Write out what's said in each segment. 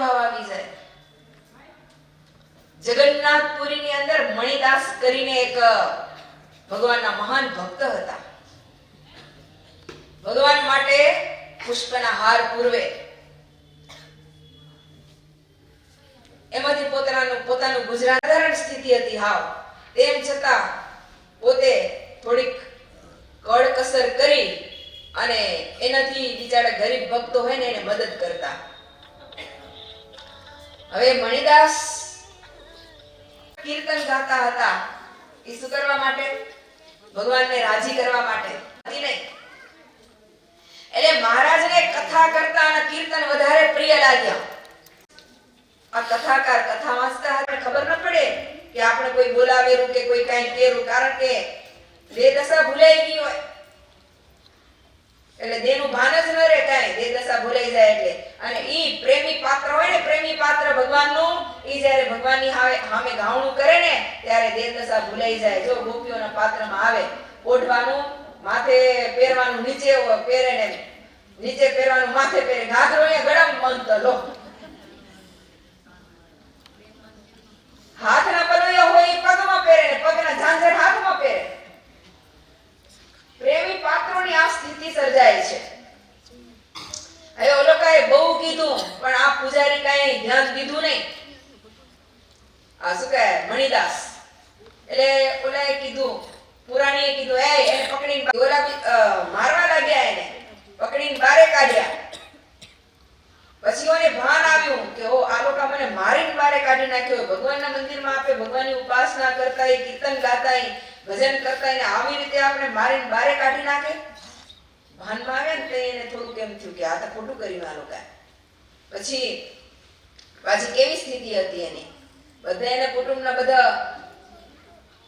ભાવ આવી જાય। જગન્નાથપુરીની અંદર મણિદાસ કરીને એક ભગવાનના મહાન ભક્ત હતા। ભગવાન માટે પુષ્પના હાર પૂર્વે એમાંથી પોતાનું ગુજરાત સાધારણ સ્થિતિ હતી હાવ, તેમ છતાં પોતે થોડીક કળકસર કરી અને એનાથી બિચારા ગરીબ ભક્તો હોય ને એને મદદ કરતા। હવે મણિદાસ કીર્તન ગાતા હતા એ શું કરવા માટે? ભગવાનને રાજી કરવા માટે નહીં। એટલે મહારાજને કથા કરતા અને કીર્તન વધારે પ્રિય લાગ્યા। આ કથાકાર કથા વાંચતા હતા, ખબર ન પડે કે આપણે કોઈ બોલાવેલું કે કોઈ કઈ કેરું, કારણ કે દેહ દશા ભૂલાઈ ગઈ હોય એટલે દેહનું ભાન જ ન રહે, કાંઈ દેહ દશા ભૂલાઈ જાય એટલે। અને ઈ પ્રેમી પાત્ર હોય ને, પ્રેમી પાત્ર ભગવાનનું, ઈ જ્યારે ભગવાનની સામે ગાવણું કરે ને ત્યારે દેહ દશા ભૂલાઈ જાય। જો ગોપીઓના પાત્રમાં આવે, ઓઢવાનું માથે પહેરવાનું નીચે પહેરે ને નીચે પહેરવાનું માથે પહેરે, ઘાઘરો ને ગળામાં બાંધતો લો, હાથના પલોયા હોય એ પગમાં પહેરે ને પગના ઝાંઝર હાથમાં પહેરે। પ્રેમી પાત્રોની આ સ્થિતિ સર્જાય છે। હવે ઓલોકાએ બહુ કીધું પણ આ પૂજારી કાંઈ ધ્યાન દીધું નહીં। આ શું કહે મણિદાસ, એટલે ઓલાએ કીધું, પુરાણીએ કીધું, એને પકડીને ઓલા મારવા લાગ્યા, એને પકડીને બારે કાઢ્યા। પછી ઓને ભાન આવ્યું કે ઓ આ લોકો મને મારીને બારે કાઢી નાખ્યો। ભગવાનના મંદિરમાં આપણે ભગવાનની ઉપાસના કરતા, કીર્તન ગાતા, ભજન કરતા, એને આવી રીતે આપણે મારીને બારે કાઢી નાખે। ભાનમાં આવે ને તો એને થોડુંક એમ થયું કે આ તો ખોટું કર્યું આ લોકોએ। પછી પાછી કેવી સ્થિતિ હતી એની, બધા એને કુટુંબના બધા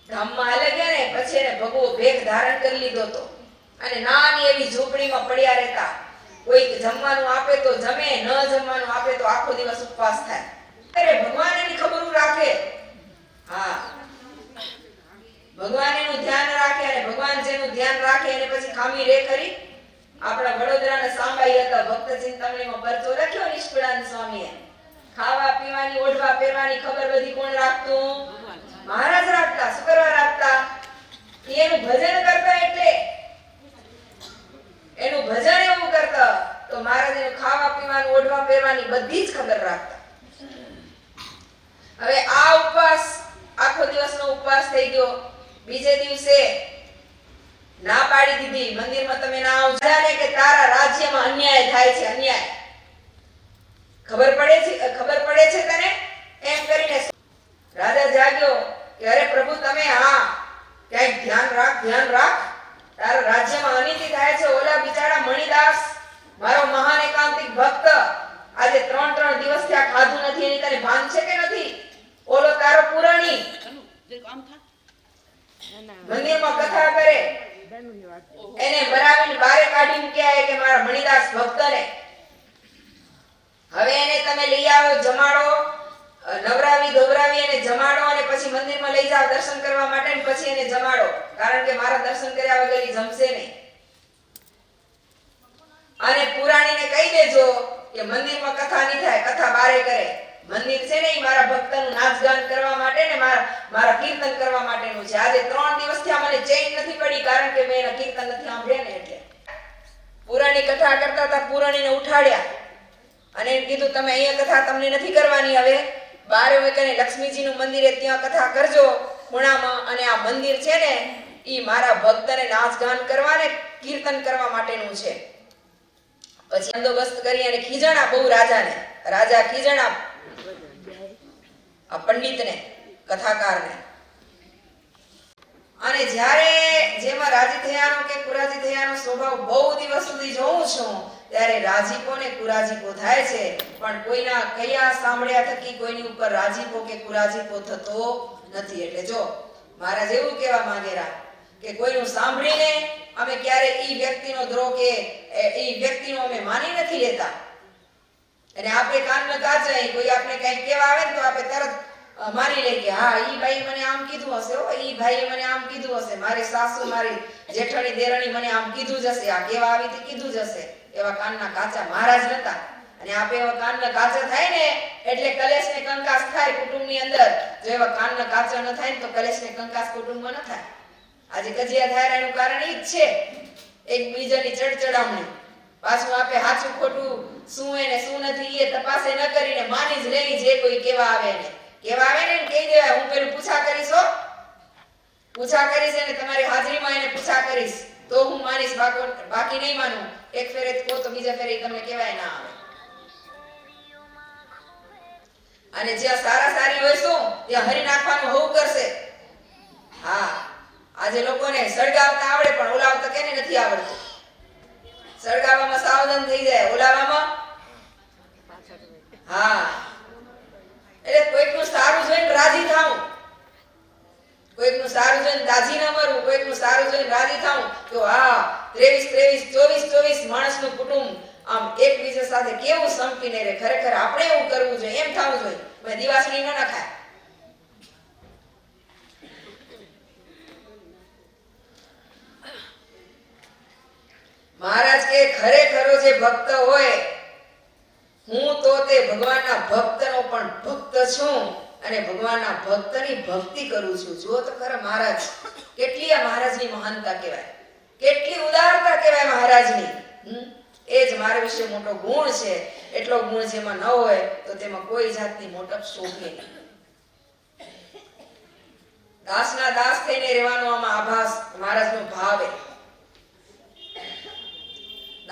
ધામમાં હાલે ગયા ને પછી એને ભગવો ભેખ ધારણ કરી લીધો હતો અને નાની એવી ઝૂંપડીમાં પડ્યા રહેતા। કોઈ જમવાનું આપે તો જમે, ન જમવાનું આપે તો આખો દિવસ ઉપવાસ થાય। અરે ભગવાન એની ખબર રાખે, હા ભગવાન એનું ધ્યાન રાખે, અને ભગવાન જેનું ધ્યાન રાખે એને પછી ખામી રે ખરી? આપણા વડોદરાના સાંબાઈ હતા, ભક્ત ચિંતામણીમાં પરચો લખ્યો નિષ્કળાનંદ સ્વામીએ, ખાવા પીવાની ઓઢવા પહેરવાની ખબર બધી કોણ રાખતું? મહારાજ રાખતા। શું કરવા રાખતા? એનું ભજન કરતા, એટલે એનું ભજન એવું કરતા તો મહારાજ એનું ખાવા પીવાનું ઓઢવા પહેરવાની બધી જ ખબર રાખતા। હવે આ ઉપવાસ આખો દિવસનો ઉપવાસ થઈ ગયો। બીજે દિવસે ના પાડી દીધી, મંદિરમાં તમે ના આવજો, જાણે કે તારા રાજ્યમાં અન્યાય થાય છે, અન્યાય ખબર પડે છે તને? એમ કરીને રાજા જાગ્યો કે અરે પ્રભુ તમે હા ક્યાંક ધ્યાન રાખ, તારા રાજ્યમાં અનિતિ થાય છે। ઓલા બિચારા મણિદાસ મારો મહાન એકાંતિક ભક્ત આજે 3 દિવસથી આ ખાધું નથી, એની તને ભાન છે કે નથી? ઓલો તારો પુરાણી મંદિરમાં કથા કરે, એને બરાવીને બારે કાઢી મૂક્યા કે મારા મણિદાસ ભક્તને। હવે એને તમે લઈ આવો, જમાડો, નવરાવી ધોવરાવી એને જમાડો અને પછી મંદિરમાં લઈ જાઓ દર્શન કરવા માટે, અને પછી એને જમાડો, કારણ કે મારા દર્શન કર્યા વગર ઈ જમશે નહીં। અને પુરાણીને કહી દેજો કે મંદિરમાં કથા નહીં થાય, કથા બારે કરે। મંદિર છે ને એ મારા ભક્તનું નાચગાન કરવા માટે ને મારા કીર્તન કરવા માટેનું છે। આજે 3 દિવસથી આ મને ચેન નથી પડી, કારણ કે મેં એના કીર્તન નથી સાંભળ્યા ને એટલે। પુરાણી કથા કરતા હતા, પુરાણીને ઉઠાડ્યા અને એને કીધું તમે અહીંયા કથા તમને નથી કરવાની, હવે બારે વેકને લક્ષ્મીજીનું મંદિર ત્યાં કથા કરજો ખૂણામાં, અને આ મંદિર છે ને ઈ મારા ભક્તને નાચગાન કરવા ને કીર્તન કરવા માટેનું છે। પછી બંદોબસ્ત કરી અને ખીજણા બહુ રાજાને, રાજા ખીજણા આ પંડિતને, કથાકારને। અને જ્યારે જેમાં રાજી થયાનો કે કુરાજી થયાનો સ્વભાવ બહુ દિવસ સુધી જોઉં છું ત્યારે રાજીપો ને કુરાજીપો થાય છે, પણ કોઈના કયા સાંભળ્યા થકી કોઈની ઉપર રાજીપો કે કુરાજીપો થતો નથી। એટલે જો મહારાજ એવું કહેવા માંગેરા કે કોઈનું સાંભળીને અમે ક્યારે ઈ વ્યક્તિનો દ્રોહ કે ઈ વ્યક્તિનો અમે માની નથી લેતા। અને આપણે કાનમાં કાચાઈ, કોઈ આપણે કંઈક કહેવા આવે ને તો આપણે તરત માની લે કે હા ઈ ભાઈ મને આમ કીધું હશે, ઈ ભાઈ મને આમ કીધું હશે, મારી સાસુ મારી જેઠાણી દેરાણી મને આમ કીધું જ હશે, આ કેવા આવી તે કીધું જ હશે। એવા કાનના કાચા મહારાજ નતા, અને આપે એવા કાનના કાચા થાય ને એટલે કલેશ ને કંકાસ થાય કુટુંબની અંદર. જો એવા કાનના કાચા ન થાય ને તો કલેશ ને કંકાસ કુટુંબમાં ન થાય. આજે કજિયા થાય એનું કારણ ઈ જ છે, એકબીજાની ચડચડામણી. પાછું આપે સાચું ખોટું શું હે ને શું નથી એ તપાસે ન કરીને માની જ લેવી જે કોઈ કેવા આવે ને કહી દેવાય હું પેલું પૂછા કરીશ અને તમારી હાજરીમાં એને પૂછા કરીશ તો હું માનીશ, બાકી નહીં માનું. એક ફેરે કહો તો બીજા ફેરે તમને કહેવાય ના આવે. અને જ્યાં સારા સારી હોય શું ત્યાં હરી નાખવાનું હોવું કરશે. હા, આજે લોકોને સળગાવતા આવડે પણ ઓલાવતા કેને નથી આવડતું. સળગાવવામાં સાવધાન થઈ જાય, ઓલાવવામાં હા. એટલે કોઈકનું સારું જોઈને રાજી થાવું, કોઈકનું સારું જોઈને દાજી ન મરવું, કોઈકનું સારું જોઈને રાજી થાવું તો હા 23 24 માણસનું કુટુંબ આમ એકબીજા સાથે કેવું સંપીને રહે. ખરેખર આપણે એવું કરવું જોઈએ, એમ થવું જોઈએ. મેં દિવાસળી ન નખાય. મહારાજ કે ખરેખરો જે ભક્ત હોય, હું તો તે ભગવાનના ભક્તનો પણ ભક્ત છું અને ભગવાનના ભક્તની ભક્તિ કરું છું. જુઓ તો ખરા મહારાજ કેટલી આ મહારાજની મહાનતા કહેવાય, કેટલી ઉદારતા કહેવાય મહારાજની. એ જ મારા વિશે મોટો ગુણ છે. એટલો ગુણ જેમાં ન હોય તો તેમાં કોઈ જાતની મોટપ શોભે નહીં. દાસના દાસ થઈને રહેવાનો આમાં આભાસ મહારાજનો ભાવ છે.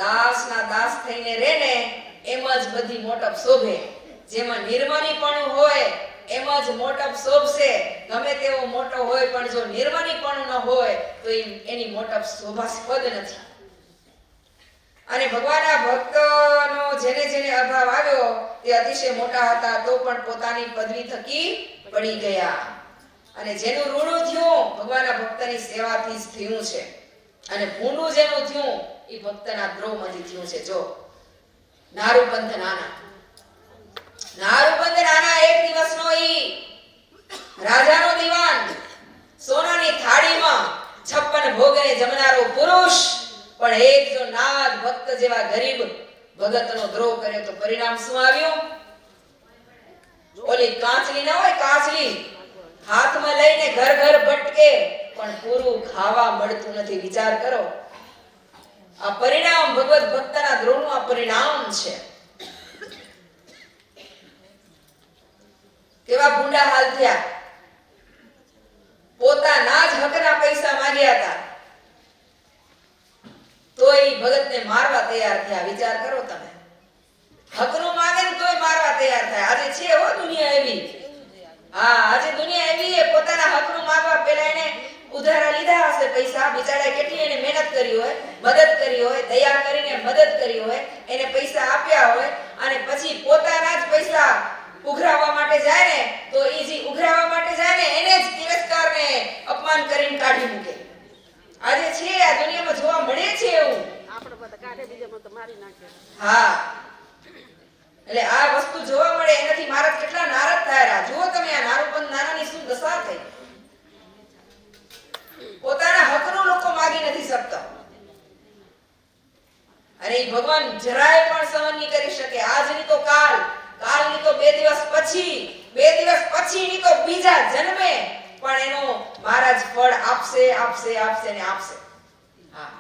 દાસના દાસ થઈને રહે ને એમ જ બધી મોટપ શોભે. જેમાં નિર્મલીપણું હોય એમ જ મોટપ શોભશે. ગમે તેવો મોટો હોય પણ જો નિર્મલીપણું ન હોય તો એની મોટપ શોભાસ્પદ નથી. અને ભગવાનના ભક્તનો જેને જેને અભાવ આવ્યો તે અતિશય મોટા હતા તો પણ પોતાની પદવી થકી પડી ગયા. અને જેનું ઋણું થયું ભગવાનના ભક્તની સેવાથી જ થયું છે. અને ભૂંડું જેનું થયું એ ભક્તના દ્રોહમાંથી થયું છે. જો નારૂપંથ નાના એક દિવસનો ઈ રાજાનો દીવાન, સોનાની થાળીમાં 56 ભોગને જમનારો પુરુષ, પણ એક જો નાગ ભક્ત જેવા ગરીબ ભગતનો દ્રોહ કર્યો તો પરિણામ શું આવ્યું? ઓલી કાચલી ના હોય, કાચલી હાથમાં લઈને ઘર ઘર ભટકે પણ પૂરું ખાવા મળતું નથી. વિચાર કરો, આ પરિણામ ભગવત ભક્તના દ્રોહનું આ પરિણામ છે. કેવા ભૂંડા હાલ થયા. પોતાના જ હકના પૈસા માંગ્યા હતા તોય ભગતને મારવા તૈયાર થયા. વિચાર કરો તમે, હકનું માંગે ને તોય મારવા તૈયાર થાય. આજે છે હો દુનિયા એવી. હા, આજે દુનિયા એવી છે. પોતાના હકનું માંગવા પહેલા એને ઉધારા લીધા હશે પૈસા. બિચારા કેટલી એને મહેનત કરી હોય, મદદ કરી હોય, દયા કરીને મદદ કરી હોય, એને પૈસા આપ્યા હોય અને પછી પોતાના જ પૈસા ઉઘરાવવા માટે જાય ને તો એ જે ઉઘરાવવા માટે જાય ને એને જ તિરસ્કારને અપમાન કરીને કાઢી મૂકે. આજે છે આ દુનિયામાં જોવા મળે છે એવું. આપણે બધા કાઢે બીજામાં તો મારી નાખે. હા, એટલે આ વસ્તુ જોવા મળે. એનાથી મહારાજ કેટલા નારાજ થયા. જુઓ તમે આ નારૂપંથ નાનાની શું દશા થઈ. પોતાના હકનું લોકો માગી નથી શકતા અને એ ભગવાન જરાય પણ સહન નહીં કરી શકે. આજની તો કાલની તો 2 દિવસ પછીની તો બીજા જન્મે પણ એનો મહારાજ ફળ આપશે ને આપશે. હા,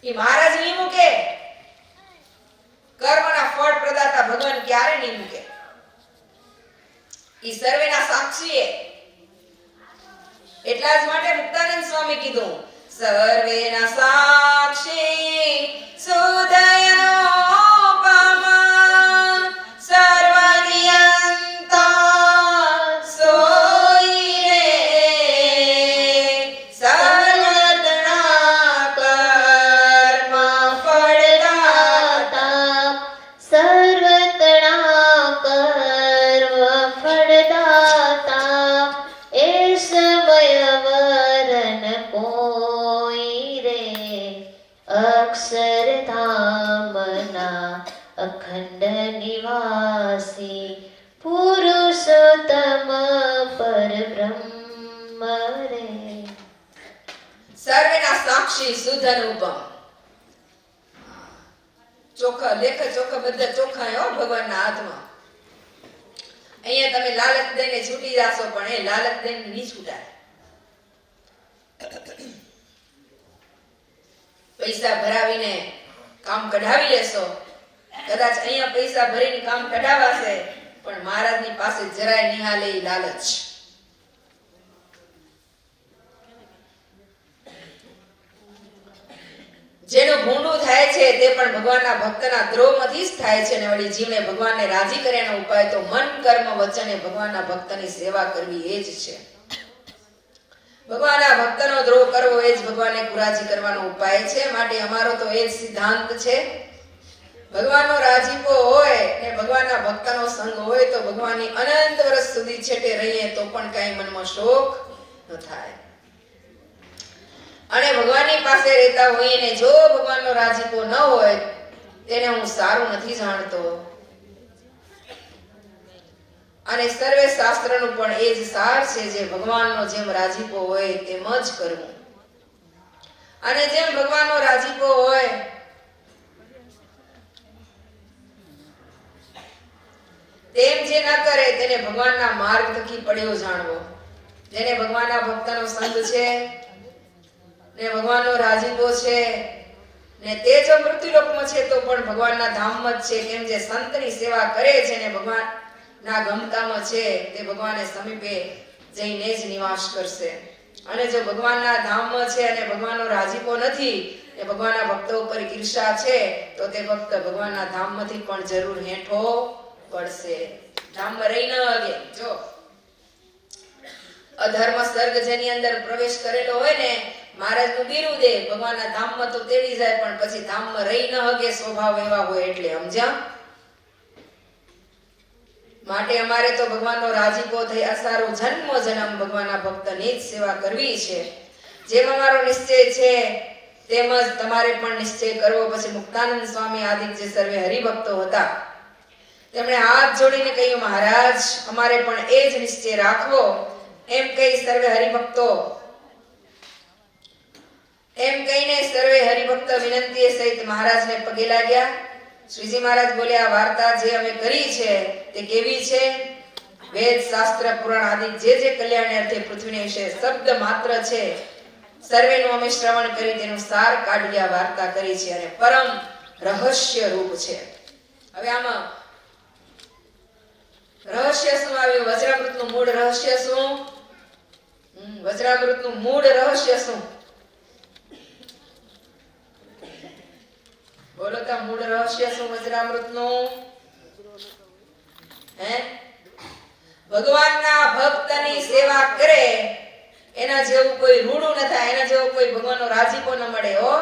એ મહારાજ નહીં મૂકે. કર્મના ફળ પ્રદાતા ભગવાન ક્યારે નહીં મૂકે. ઈ સર્વેના સાક્ષી. એટલા જ માટે મુક્તાનંદ સ્વામી કીધું, સર્વેના સાક્ષી સુદયનો અખંડ નિવાસી પુરુષોત્તમ પરબ્રહ્મ રે. સર્વેના સાક્ષી સુધ અનુપમ. ચોખા લેખ ચોખા બધા ચોખા હો ભગવાનના હાથમાં. અહીંયા તમે લાલચ દઈને છૂટી જાશો પણ એ લાલચ દઈને નહીં છૂટાય. પૈસા ભરાવીને કામ કઢાવી લેશો, કદાચ અહીંયા પૈસા ભરીને કામ કઢાવાશે પણ મહારાજની પાસે જરાય નિહાલે ઈ લાલચ. જેનું ભૂંડું થાય છે તે પણ ભગવાનના ભક્તના દ્રોહમાંથી જ થાય છે. અને વળી જીવને ભગવાનને રાજી કર્યાનો ઉપાય તો મન કર્મ વચને ભગવાનના ભક્તની સેવા કરવી એ જ છે. ભગવાનના ભક્તનો દ્રોહ કરવો એ જ ભગવાનને કુરાજી કરવાનો ઉપાય છે. માટે અમારો તો એ જ સિદ્ધાંત છે. ભગવાનનો રાજીપો હોય ને ભગવાનના ભક્તનો સંગ હોય તો ભગવાનની અનંત વર્ષ સુધી છેટે રહીએ તો પણ કાંઈ મનમાં શોક ન થાય. અને ભગવાનની પાસે રહેતા હોઈએ ને જો ભગવાનનો રાજીપો ન હોય તેને હું સારું નથી જાણતો. અને સર્વે શાસ્ત્રનું પણ એ જ સાર છે, જે ભગવાનનો જેમ રાજીપો હોય તેમ જ કરવું. અને જેમ ભગવાનનો રાજીપો હોય તેમ જે ન કરે તેને ભગવાનના માર્ગ થકી પડ્યો જાણવો. જેને ભગવાનના ભક્તનો સંગ છે ને ભગવાનનો રાજીપો છે ને તે જો મૃત્યુલોકમાં છે તો પણ ભગવાનના ધામમાં જ છે. કેમ જે સંતની સેવા કરે છે ને ભગવાનના ગમતામાં છે તે ભગવાનને સમીપે જઈને જ નિવાસ કરશે. અને જો ભગવાનના ધામમાં છે અને ભગવાનનો રાજીપો નથી ને ભગવાનના ભક્તો ઉપર ઈર્ષા છે તો તે ભક્ત ભગવાનના ધામમાંથી પણ જરૂર હેઠો પડશે. ધામમાં રહી ન હગે. જો અધર્મ સર્ગ જેની અંદર પ્રવેશ કરેલો હોય ને મહારાજનું બિરુદે ભગવાનના ધામમાં તો તેડી જાય પણ પછી ધામમાં રહી ન હગે સ્વભાવ એવા હોય એટલે. સમજ્યા? માટે અમારે તો ભગવાનનો રાજીપો થઈ અસારો જન્મ જન્મ ભગવાનના ભક્તની જ સેવા કરવી છે. જેમ અમારો નિશ્ચય છે તેમ જ તમારે પણ નિશ્ચય કરવો. પછી મુક્તાનંદ સ્વામી આદિક જે સર્વે હરિભક્તો હતા તેમણે હાથ જોડીને કહ્યું, મહારાજ અમારે પણ એ જ નિશ્ચય રાખવો. એમ કહી સર્વે હરિભક્તો એમ કહીને સર્વે હરિભક્ત વિનંતી સહિત મહારાજને પગે લાગ્યા. શ્રીજી મહારાજ બોલ્યા, આ વાર્તા જે અમે કરી છે તે કેવી છે? વેદ શાસ્ત્ર પુરાણ આદિ જે કલ્યાણ અર્થે પૃથ્વીને વિશે શબ્દ માત્ર છે સર્વેનું અમે શ્રવણ કરી તેનું સાર કાઢી આ વાર્તા કરી છે અને પરમ રહસ્ય રૂપ છે. હવે આમાં રહસ્ય શું આવ્યું? વજ્રામૃતનું મૂળ રહસ્ય શું? વજ્રામૃતનું મૂળ રહસ્ય શું? બોલો તો, મૂળ રહસ્ય શું વજ્રામૃતનું? હે? ભગવાનના ભક્તની સેવા કરે એના જેવું કોઈ રૂડું ન થાય, એના જેવો કોઈ ભગવાનનો રાજીપો ન મળે હો.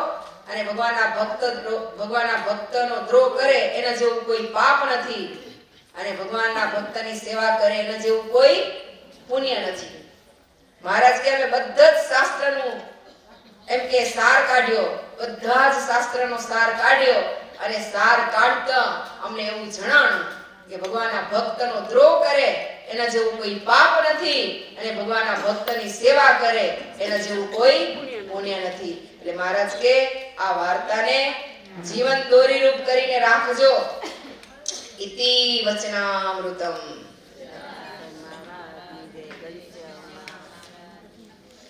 અને ભગવાનના ભક્તનો દ્રોહ કરે એના જેવું કોઈ પાપ નથી. અને ભગવાનના ભક્તની સેવા કરે એના જેવું કોઈ પુણ્ય નથી. મહારાજ કે અમે બધા જ શાસ્ત્રનું એમ કે સાર કાઢ્યો, બધા જ શાસ્ત્રનો સાર કાઢ્યો અને સાર કાઢતા અમને એવું જણાણું કે ભગવાનના ભક્તનો દ્રોહ કરે એના જેવું કોઈ પાપ નથી અને ભગવાનના ભક્તની સેવા કરે એના જેવું કોઈ પુણ્ય નથી. એટલે મહારાજ કે આ વાર્તાને જીવન દોરી રૂપ કરીને રાખજો. ઇતિ વચનામૃતમ.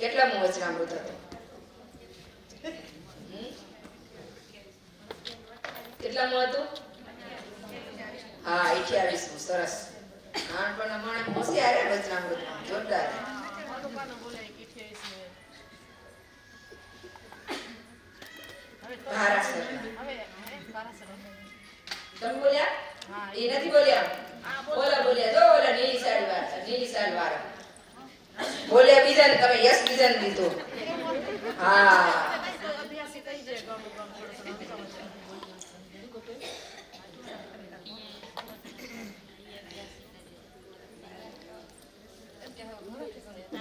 કેટલામું વચનામૃત હતું? કેટલામું હતું? હા, 28મું. સરસ. નાનપણના માણસ હોશિયાર હે વચનામૃતમાં, જોરદાર. તમે બોલ્યા? એ નથી બોલ્યા. બોલ્યા જો ઓલા નીલી સાડી વાળા બોલ્યા બીજાને, તમે યસ બીજાને દીધું. હા,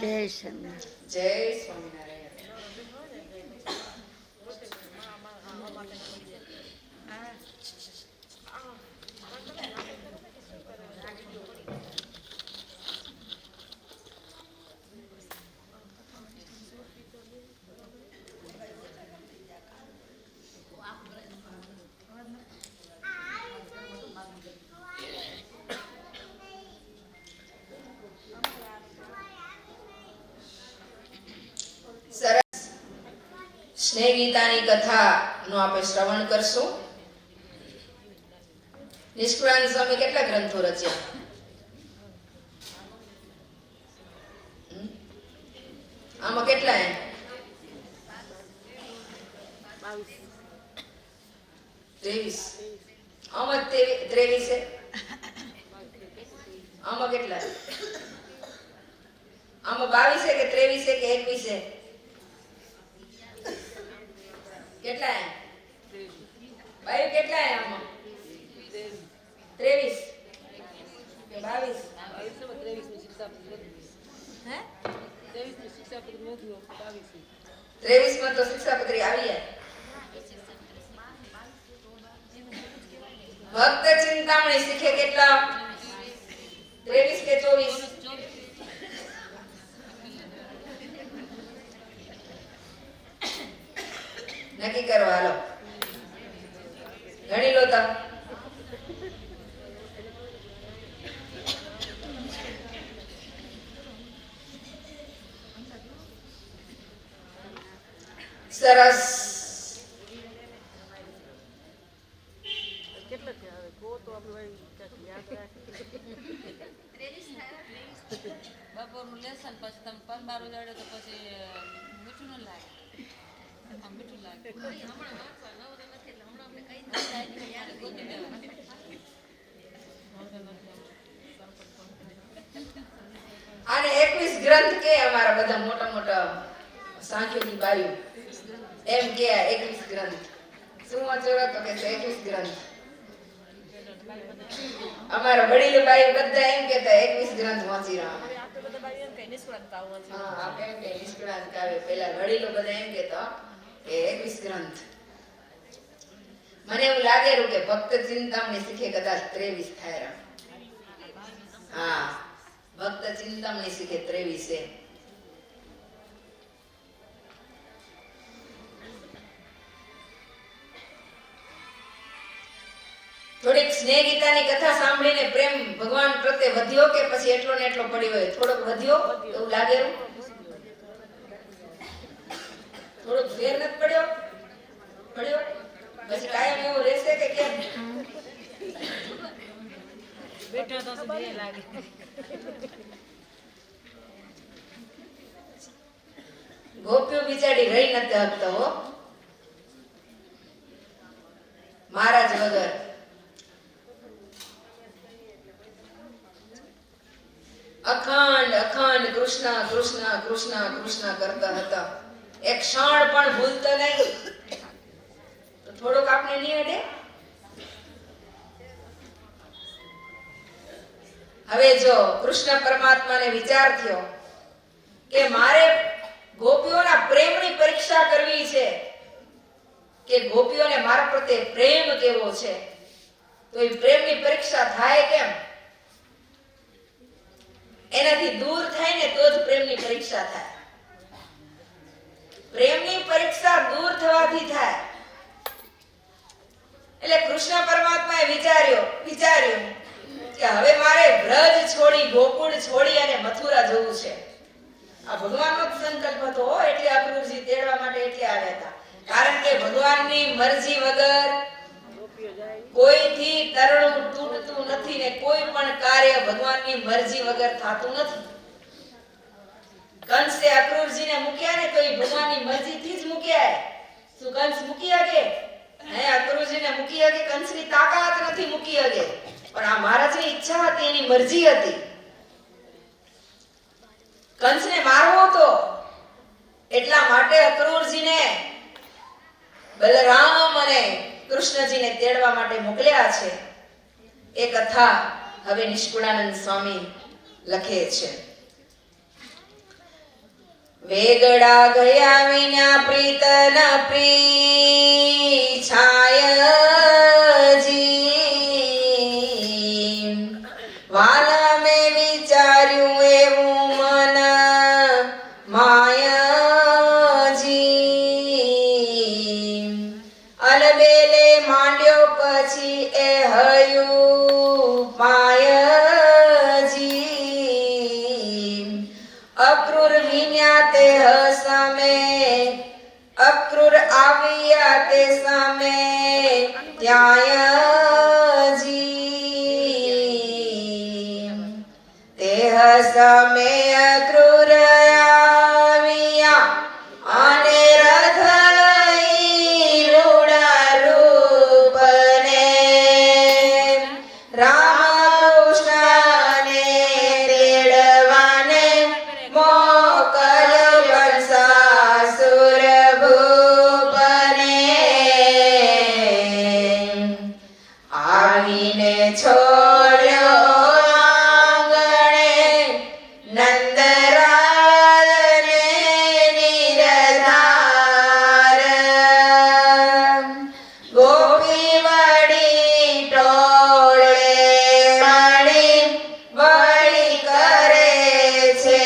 જય સ્વામી. જય સ્વામિનારાયણ. સ્નેહ ગીતાની કથાનું આપણે શ્રવણ કરશું. નિષ્કુળાનંદ સ્વામી કેટલા ગ્રંથો રચ્યા? આમાં કેટલા એમ? 23. આમાં 23 છે. આમાં કેટલા? આમાં 22 છે કે 23 છે કે 21 છે? કેટલા એમ? ભાઈ કેટલા એમ આમાં? 23 કે 22? માં તો શિક્ષાપત્રી આવી જાય. ભક્ત ચિંતામણી શીખે કેટલા? 23 કે 24? નક્કી કરો, હાલો ગણી લો તા. સરસ. બપોરનું લેસન પછી તમે પરબાર ઉજાડો તો પછી મીઠું ન લાગે. આમ મીઠું લાગે. આને 21 ગ્રંથ કે અમારા બધા મોટા મોટા સાંખ્યોની બાયું એમ કે 21 ગ્રંથ. શું વાંચો તો કે 21 ગ્રંથ. અમારા વડીલો બાઈ બધા એમ કહેતા 21 ગ્રંથ વાંચી રહ્યા. હા, આપણે એમ કે નિષ્કુળાનંદ કાવ્ય. પેલા વડીલો બધા એમ કહેતા કે 21 ગ્રંથ. મને એવું લાગેલું કે ભક્ત ચિંતામણી શીખે કદાચ 23 થાય. હા, ભક્ત ચિંતામણી શીખે 23 છે. થોડીક સ્નેહ ગીતાની કથા સાંભળીને પ્રેમ ભગવાન પ્રત્યે વધ્યો કે પછી એટલો ને એટલો પડી હોય? થોડોક વધ્યો એવું લાગેલું. થોડોક ફેર નથી પડ્યો? પડ્યો પછી કાયમ એવું રહેશે કે કેમ? બેઠો તો બે લાગે. ગોપીઓ બિચારી રહી નથી હકતો હો મહારાજ વગર. અખંડ અખંડ કૃષ્ણ કૃષ્ણ કૃષ્ણ કૃષ્ણ કરતા હતા. એક ક્ષણ પણ ભૂલતો નહીં. તો થોડોક આપણે નહીં અડે? હવે જો કૃષ્ણ પરમાત્માને વિચાર થયો કે મારે ગોપીઓના પ્રેમની પરીક્ષા કરવી છે કે ગોપીઓને મારા પ્રત્યે પ્રેમ કેવો છે. તો એ પ્રેમની પરીક્ષા થાય કેમ? એનાથી દૂર થાય ને તો જ પ્રેમની પરીક્ષા થાય. પ્રેમની પરીક્ષા દૂર થવાથી થાય. એટલે કૃષ્ણ પરમાત્માએ વિચાર્યું કે હવે મારે વ્રજ છોડી, ગોકુળ છોડી અને મથુરા જવું છે. આ ભગવાનનો જ સંકલ્પ હતો એટલે અક્રૂરજી તેડવા માટે એટલે આવ્યા હતા. કારણ કે ભગવાનની મરજી વગર કોઈથી તરણું તૂટતું નથી ને કોઈ પણ કાર્ય ભગવાનની મરજી વગર થતું નથી. કંસે અક્રૂરજીને મૂક્યા ને તો એ ભગવાનની મરજીથી જ મૂક્યા. શું કંસ મૂકી શકે? હે, અક્રૂરજીને મૂકી શકે? કંસની તાકાત નથી મૂકી શકે. પણ આ મહારાજની ઈચ્છા હતી, એની મરજી હતી. કંસને મારવો હતો એટલા માટે અક્રૂરજીને બલરામ અને કૃષ્ણજીને તેડવા માટે મોકલ્યા છે. એ કથા હવે નિષ્કુળાનંદ સ્વામી લખે છે. વેગડા ગયા વિના પ્રીતન પ્રીછાય જી વાલા મેં વિચાર્યું એવું મન માયાજી અલબેલે માંડ્યો પછી એ હયું પાયજી અક્રૂર વિન્યા તે હસમે અક્રૂર અક્રૂર આવ્યા તે સામે ત્યાંજી તે સામે અક્રૂર આવ્યા અને રથ લઈ રૂડા રૂપને રામકૃષ્ણને તેડવાને મોકલ વંશાસુર ભૂપને આવીને છોડ્યો આંગણે નંદરાયને નિરધાર ગોપી વડી ટોળે વળી વળી કરે છે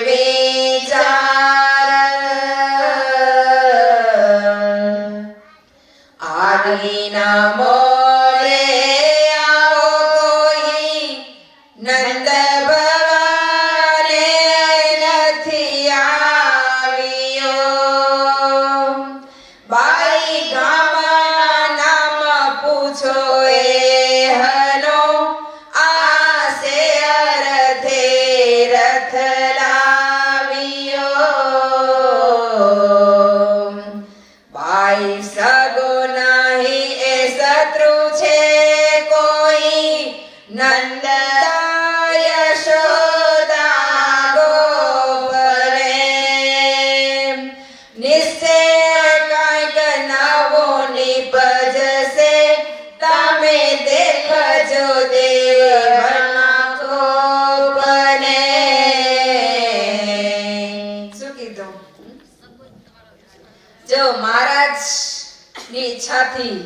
વિચાર આવીના મોરે આવો કોઈ નંદ ભવાને નથી આવ્યો બાઈ ગામા નામ પૂછો એ હનો આસે અરથે રથ લાવ્યો બાઈ સગો નહીં એ શત્રુ છે કોઈ નંદ યશોદા ગોપને નિશ્ચય કંઈક નવો નિપજશે તમે દેખજો દેવના કોપને શું કીધું જો મહારાજ ની ઈચ્છાથી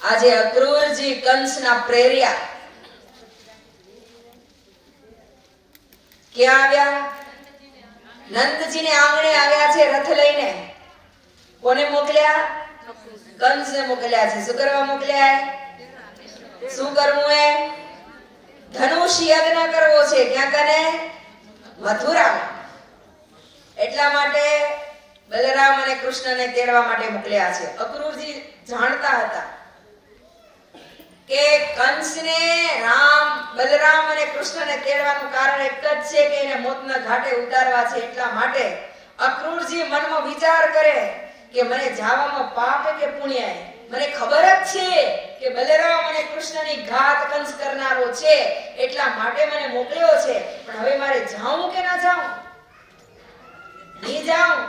આજે અક્રૂરજી કંસના પ્રેર્યા ક્યાં આવ્યા? નંદજીને આંગણે આવ્યા છે રથ લઈને. કોને મોકલ્યા? કંસને મોકલ્યા છે. શું કરવા મોકલ્યા? શું કરવું એ? ધનુષ યજ્ઞ કરવો છે. ક્યાં કને? મથુરામાં. એટલા માટે બલરામ અને કૃષ્ણને તેડવા માટે મોકલ્યા છે. અક્રૂરજી જાણતા હતા કે કંસને બલરામ અને કૃષ્ણને તેડવાનું કારણ એક જ છે કે એને મોતના ઘાટે ઉતારવા છે. એટલા માટે અક્રૂરજી મનમાં વિચાર કરે કે મને જાવામાં પાપ કે પુણ્ય. મને ખબર જ છે કે બલરામ અને કૃષ્ણની ઘાત કંસ કરનારો છે. એટલા માટે મને મોકલ્યો છે. પણ હવે મારે જાઉં કે ના જાઉં? નહીં જાઉં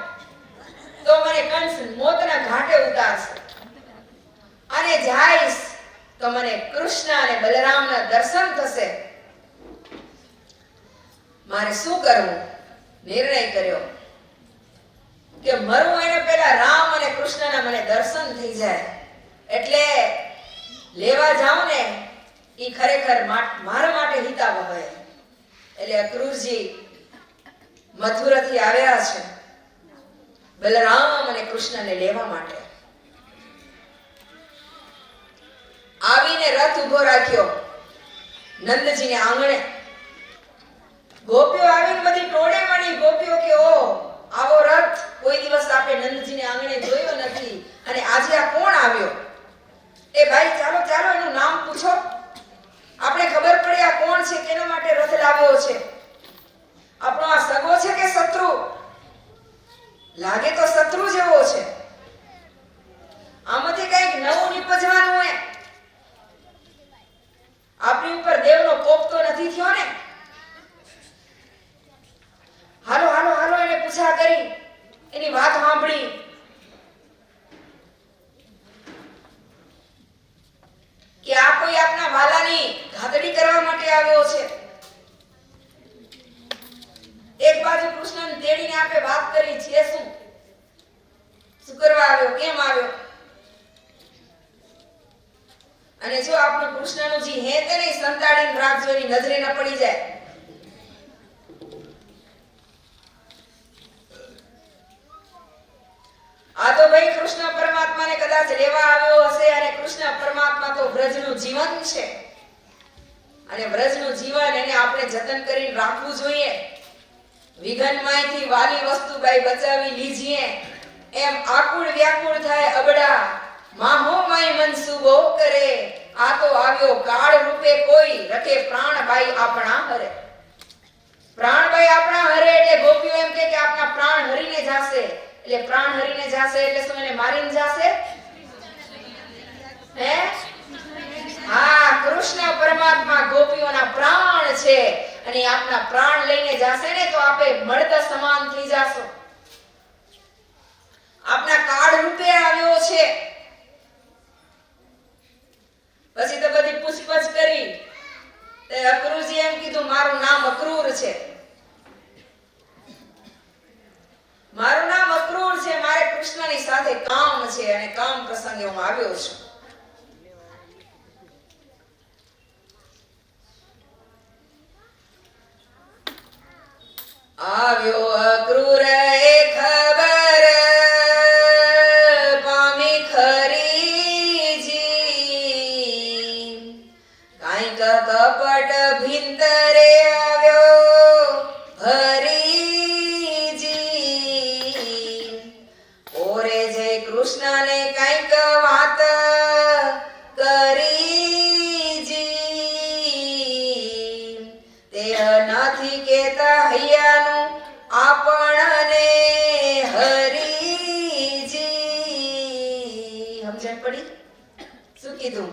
તો મને કંસ મોતના ઘાટે ઉતારશે, અને જાઈશ તો મને કૃષ્ણ અને બલરામના દર્શન થશે. મારે શું કરવું? નિર્ણય કર્યો કે મરું એને પહેલા રામ અને કૃષ્ણના મને દર્શન થઈ જાય. એટલે લેવા જાઉં ને ઈ ખરેખર મારા માટે હિતાવહ હોય. એટલે અક્રૂરજી મથુરાથી આવ્યા છે બલરામ અને કૃષ્ણને લેવા માટે. આવીને રથ ઉભો રાખ્યો નંદજીને આંગણે. ગોપીઓ આવીને બધી ટોળે મળી. ગોપીઓ કે ઓ આવો રથ કોઈ દિવસ આપણે નંદજીને આંગણે જોયો નથી, અને આજે આ કોણ આવ્યો? એ ભાઈ ચાલો ચાલો એનું નામ પૂછો, આપણે ખબર પડે આ કોણ છે, કેના માટે રથ લાવ્યો છે. આપણો આ સગો છે કે શત્રુ? લાગે તો શત્રુ જેવો છે. આમાંથી કંઈક નવું નિપજવાનું હોય. આપણી ઉપર દેવનો કોપ તો નથી થયો ને? હાલો હાલો હાલો એને પૂછા કરી, એની વાત સાંભળી. કે આ કોઈ આપના વાલાની ઘાતડી કરવા માટે આવ્યો છે. એક બાજુ કૃષ્ણને તેડીને આપે વાત કરી છે. શું કરવા આવ્યો? કેમ આવ્યો? અને જો આપણું કૃષ્ણનું જી હે તે નહીં સંતાડીને રાખજો, એની નજરે ન પડી જાય. આ તો ભાઈ કૃષ્ણ પરમાત્માને કદાચ લેવા આવ્યો હશે, અને કૃષ્ણ પરમાત્મા તો વ્રજનું જીવન છે, અને વ્રજનું જીવન એને આપણે જતન કરીને રાખવું જોઈએ. વિઘનમાંથી વાલી વસ્તુ બાઈ બચાવી લીજીએ એમ આકુળ વ્યાકુળ થાય અબડા માહોમય મનસુબો કરે આ તો આવ્યો કાળ રૂપે કોઈ રખે પ્રાણબાઈ આપણા હરે પ્રાણબાઈ આપણા હરે એટલે ગોપીઓ એમ કે આપના પ્રાણ હરીને જાશે એટલે પ્રાણ હરીને જાશે એટલે શું એને મારીને જાશે હે હા કૃષ્ણ પરમાત્મા ગોપીઓના પ્રાણ છે અને આપના પ્રાણ લઈને જાશે ને તો આપે મળતા સમાન થઈ જાશો આપના કાળ રૂપે આવ્યો છે પછી તો બધી પૂછપછ કરી તે અક્રૂરજી એમ કીધું મારું નામ અક્રૂર છે મારું નામ અક્રૂર છે મારે કૃષ્ણની સાથે કામ છે અને કામ પ્રસંગે હું આવ્યો છું આવ્યો અક્રૂર એ ખબર પામી ખરીજી કાંઈક કપટ ભીંતરે આવ્યો હરીજી ઓરે જય કૃષ્ણને કાંઈક વાત કરીજી તે નથી કેતા હૈયાનું આપણને હરીજી સમજણ પડી શું કીધું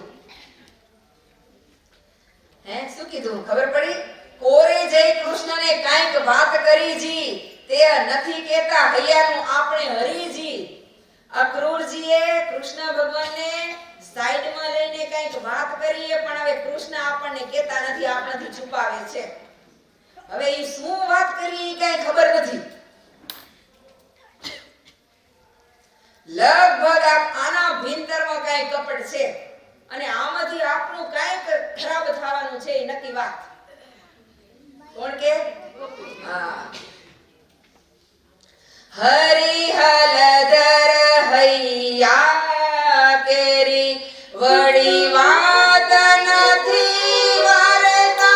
શું કીધું ખબર પડી કોરે જય કૃષ્ણને કાંઈક વાત કરીજી તે નથી કેતા હૈયાનું આપણે હરીજી અક્રૂરજીએ કૃષ્ણ ભગવાનને સાઈડમાં લઈને કંઈક વાત કરીએ પણ હવે કૃષ્ણ આપણને કહેતા નથી આપણાથી છુપાવે છે હવે એ શું વાત કરી કઈ ખબર નથી લગભગ આના ભીંતરમાં કઈ કપટ છે અને આમાંથી આપણું કઈક ખરાબ થવાનું છે એ નક્કી વાત કોણ કે હા હરિહલધર હૈયા કેરી વડી વાત નથી વર્તાવતા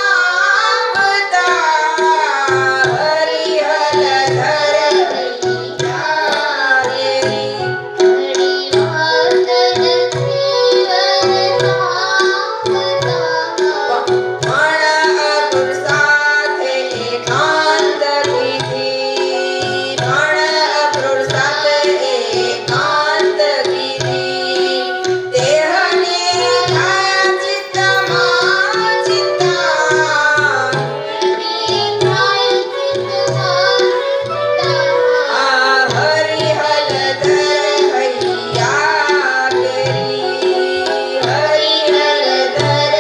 હરિહલધર હૈયા કેરી વડી વાત નથી વર્તાવતા પણ અક્રૂર સાથે એકાંત કીધી પણ અક્રૂર સાથે એકાંત કીધી દેહને થાય ચિત્તમાં ચિંતા આ હરિહલધર હૈયા કેરી હરિહલધર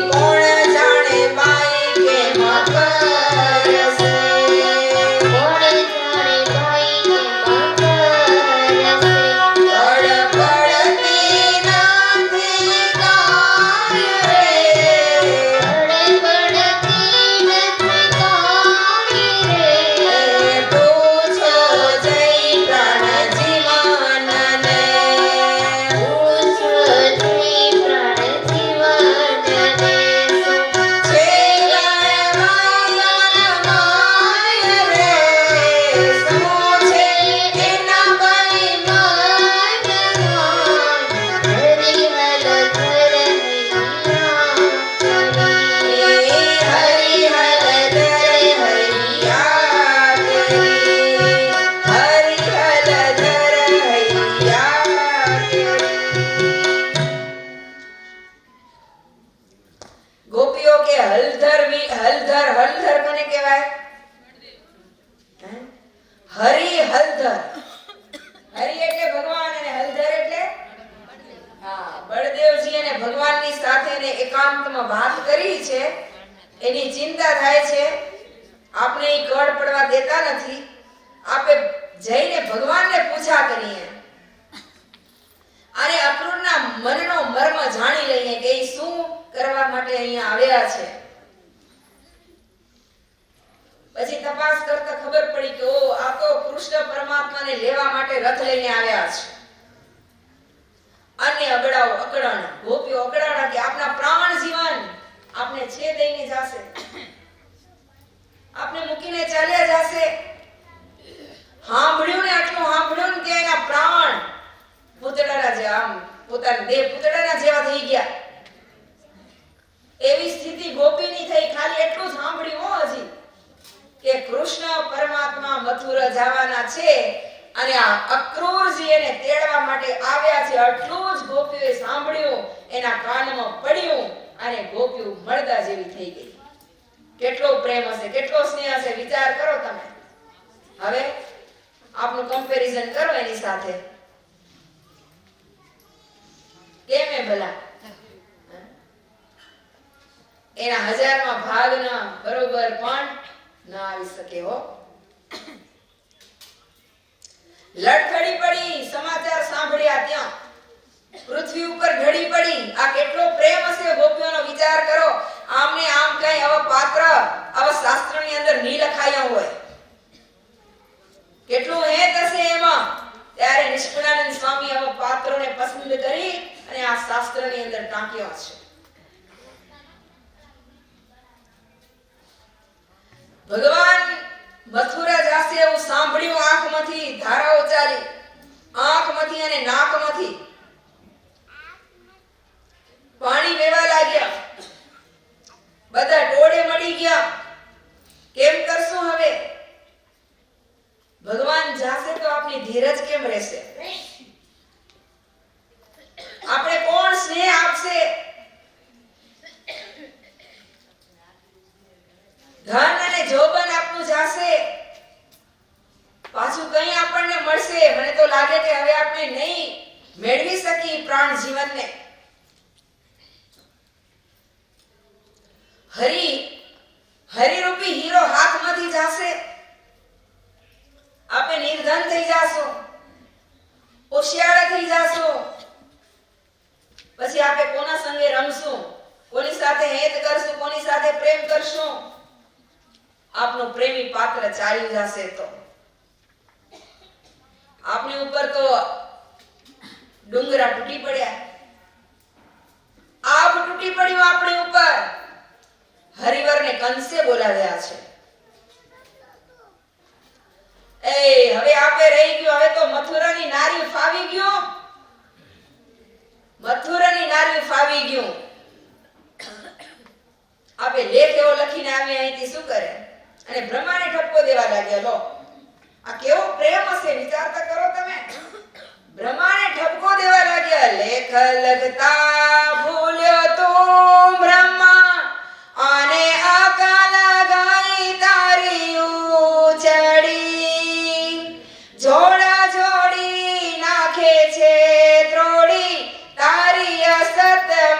કોણ જાણે બાઈ કેમાં કરશે તડપડતી નથી કાય રે પૂછો જય પ્રાણ જીવનને છે માય રે શું છે એના હરિહલધર હૈયા કેરી હરિહલધર હૈયા કેરી ગોપીઓ કે હલધર હલધર હલધર કોને કહેવાય હરિ હલધર હરિ એટલે ભગવાન અને હલધર એટલે હા બળદેવજી અને ભગવાનની સાથે ને એકાંતમાં વાત કરી છે એની ચિંતા થાય છે આપણે ઈ કળ પડવા દેતા નથી આપે જઈને ભગવાનને પૂછા કરીએ અને અક્રૂરના મનનો મર્મ જાણી લઈએ કે ઈ શું કરવા માટે અહીંયા આવ્યા છે પછી તપાસ કરતા ખબર પડી કે ઓ આ તો કૃષ્ણ પરમાત્માને લેવા માટે રથ લઈને આવ્યા છે અન્ય અગડાઓ અકળાણ ગોપીઓ અકળાણા કે આપના પ્રાણ જીવન આપને છે દઈને જાશે આપને મૂકીને ચાલ્યા જાશે સાંભળ્યું ને આટલું સાંભળ્યું ને કે એના પ્રાણ પૂતળાના જેવા આમ પોતાના દેહ પૂતળાના જેવા થઈ ગયા. એવી સ્થિતિ ગોપીની થઈ. ખાલી એટલું જ સાંભળ્યું હો હજી કે કૃષ્ણ પરમાત્મા મથુરા જવાના છે અને આ અક્રૂરજી એને તેડવા માટે આવ્યા છે. આટલું જ ગોપીએ સાંભળ્યું, એના કાનમાં પડ્યું અને ગોપીઓ મળદા જેવી થઈ ગઈ. કેટલો પ્રેમ હશે, કેટલો સ્નેહ હશે, વિચાર કરો તમે. હવે આપનું કમ્પેરિઝન કરો એની સાથે. કેમ એ ભલા એના હજારમાં ભાગના બરોબર પણ ના આવી શકે હો. લડખડી પડી, સમાચાર સાંભળ્યા ત્યાં પૃથ્વી ઉપર ઢળી પડી. આ કેટલો પ્રેમ હશે ગોપીઓનો, વિચાર કરો. આમને આમ કઈ આવા પાત્ર આવા શાસ્ત્રની અંદર નહીં લખાયા હોય. કેટલું હેત હશે એમાં. ત્યારે નિષ્કળાનંદ સ્વામી આવા પાત્રોને પસંદ કરી અને આ શાસ્ત્રની અંદર ટાંક્યા છે. ભગવાન મથુરા જાશે એવું સાંભળ્યું. આંખમાંથી ધારાઓ ચાલી, આંખમાંથી અને નાકમાંથી પાણી વહેવા લાગ્યા. બધા ટોળે મળી ગયા. કેમ કરશું હવે? ભગવાન જાશે તો આપની ધીરજ કેમ રહેશે? આપણે કોણ સ્નેહ આપશે? ધન અને જોબન આપનું જાશે, પાછું કઈ આપણને મળશે? મને તો લાગે કે હવે આપણે નહીં મેળવી શકી પ્રાણ જીવનને. હરિરૂપી હીરો હાથમાંથી જાશે, આપણે નિર્ધન થઈ જાશો, ઓશિયાળા થઈ જાશો. પછી આપણે કોના સંગે રમશું, કોની સાથે હેત કરશું, કોની સાથે પ્રેમ કરશું? આપનું પ્રેમી પાત્ર ચાલી જશે તો આપની ઉપર તો ડુંગરા તૂટી પડ્યા, આબ તૂટી પડ્યું આપણી ઉપર. હરિવરને કંસે બોલાવ્યા છે. હવે આપે રહી ગયું. હવે તો મથુરાની નારી ફાવી ગયું, મથુરાની નારી ફાવી ગયું. આપે લેખ એવો લખીને આવી અહીંથી શું કરે અને બ્રહ્માને ઠપકો દેવા લાગ્યા. લો, આ કેવો પ્રેમ હશે, વિચારતા કરો તમે. બ્રહ્માને ઠપકો દેવા લાગ્યા. લેખ લખતા ભૂલ્યો તો બ્રહ્મા અને અકાલ ગાઈ તારી ઉચડી. જોડા જોડી નાખે છે ત્રોડી, તારી અસત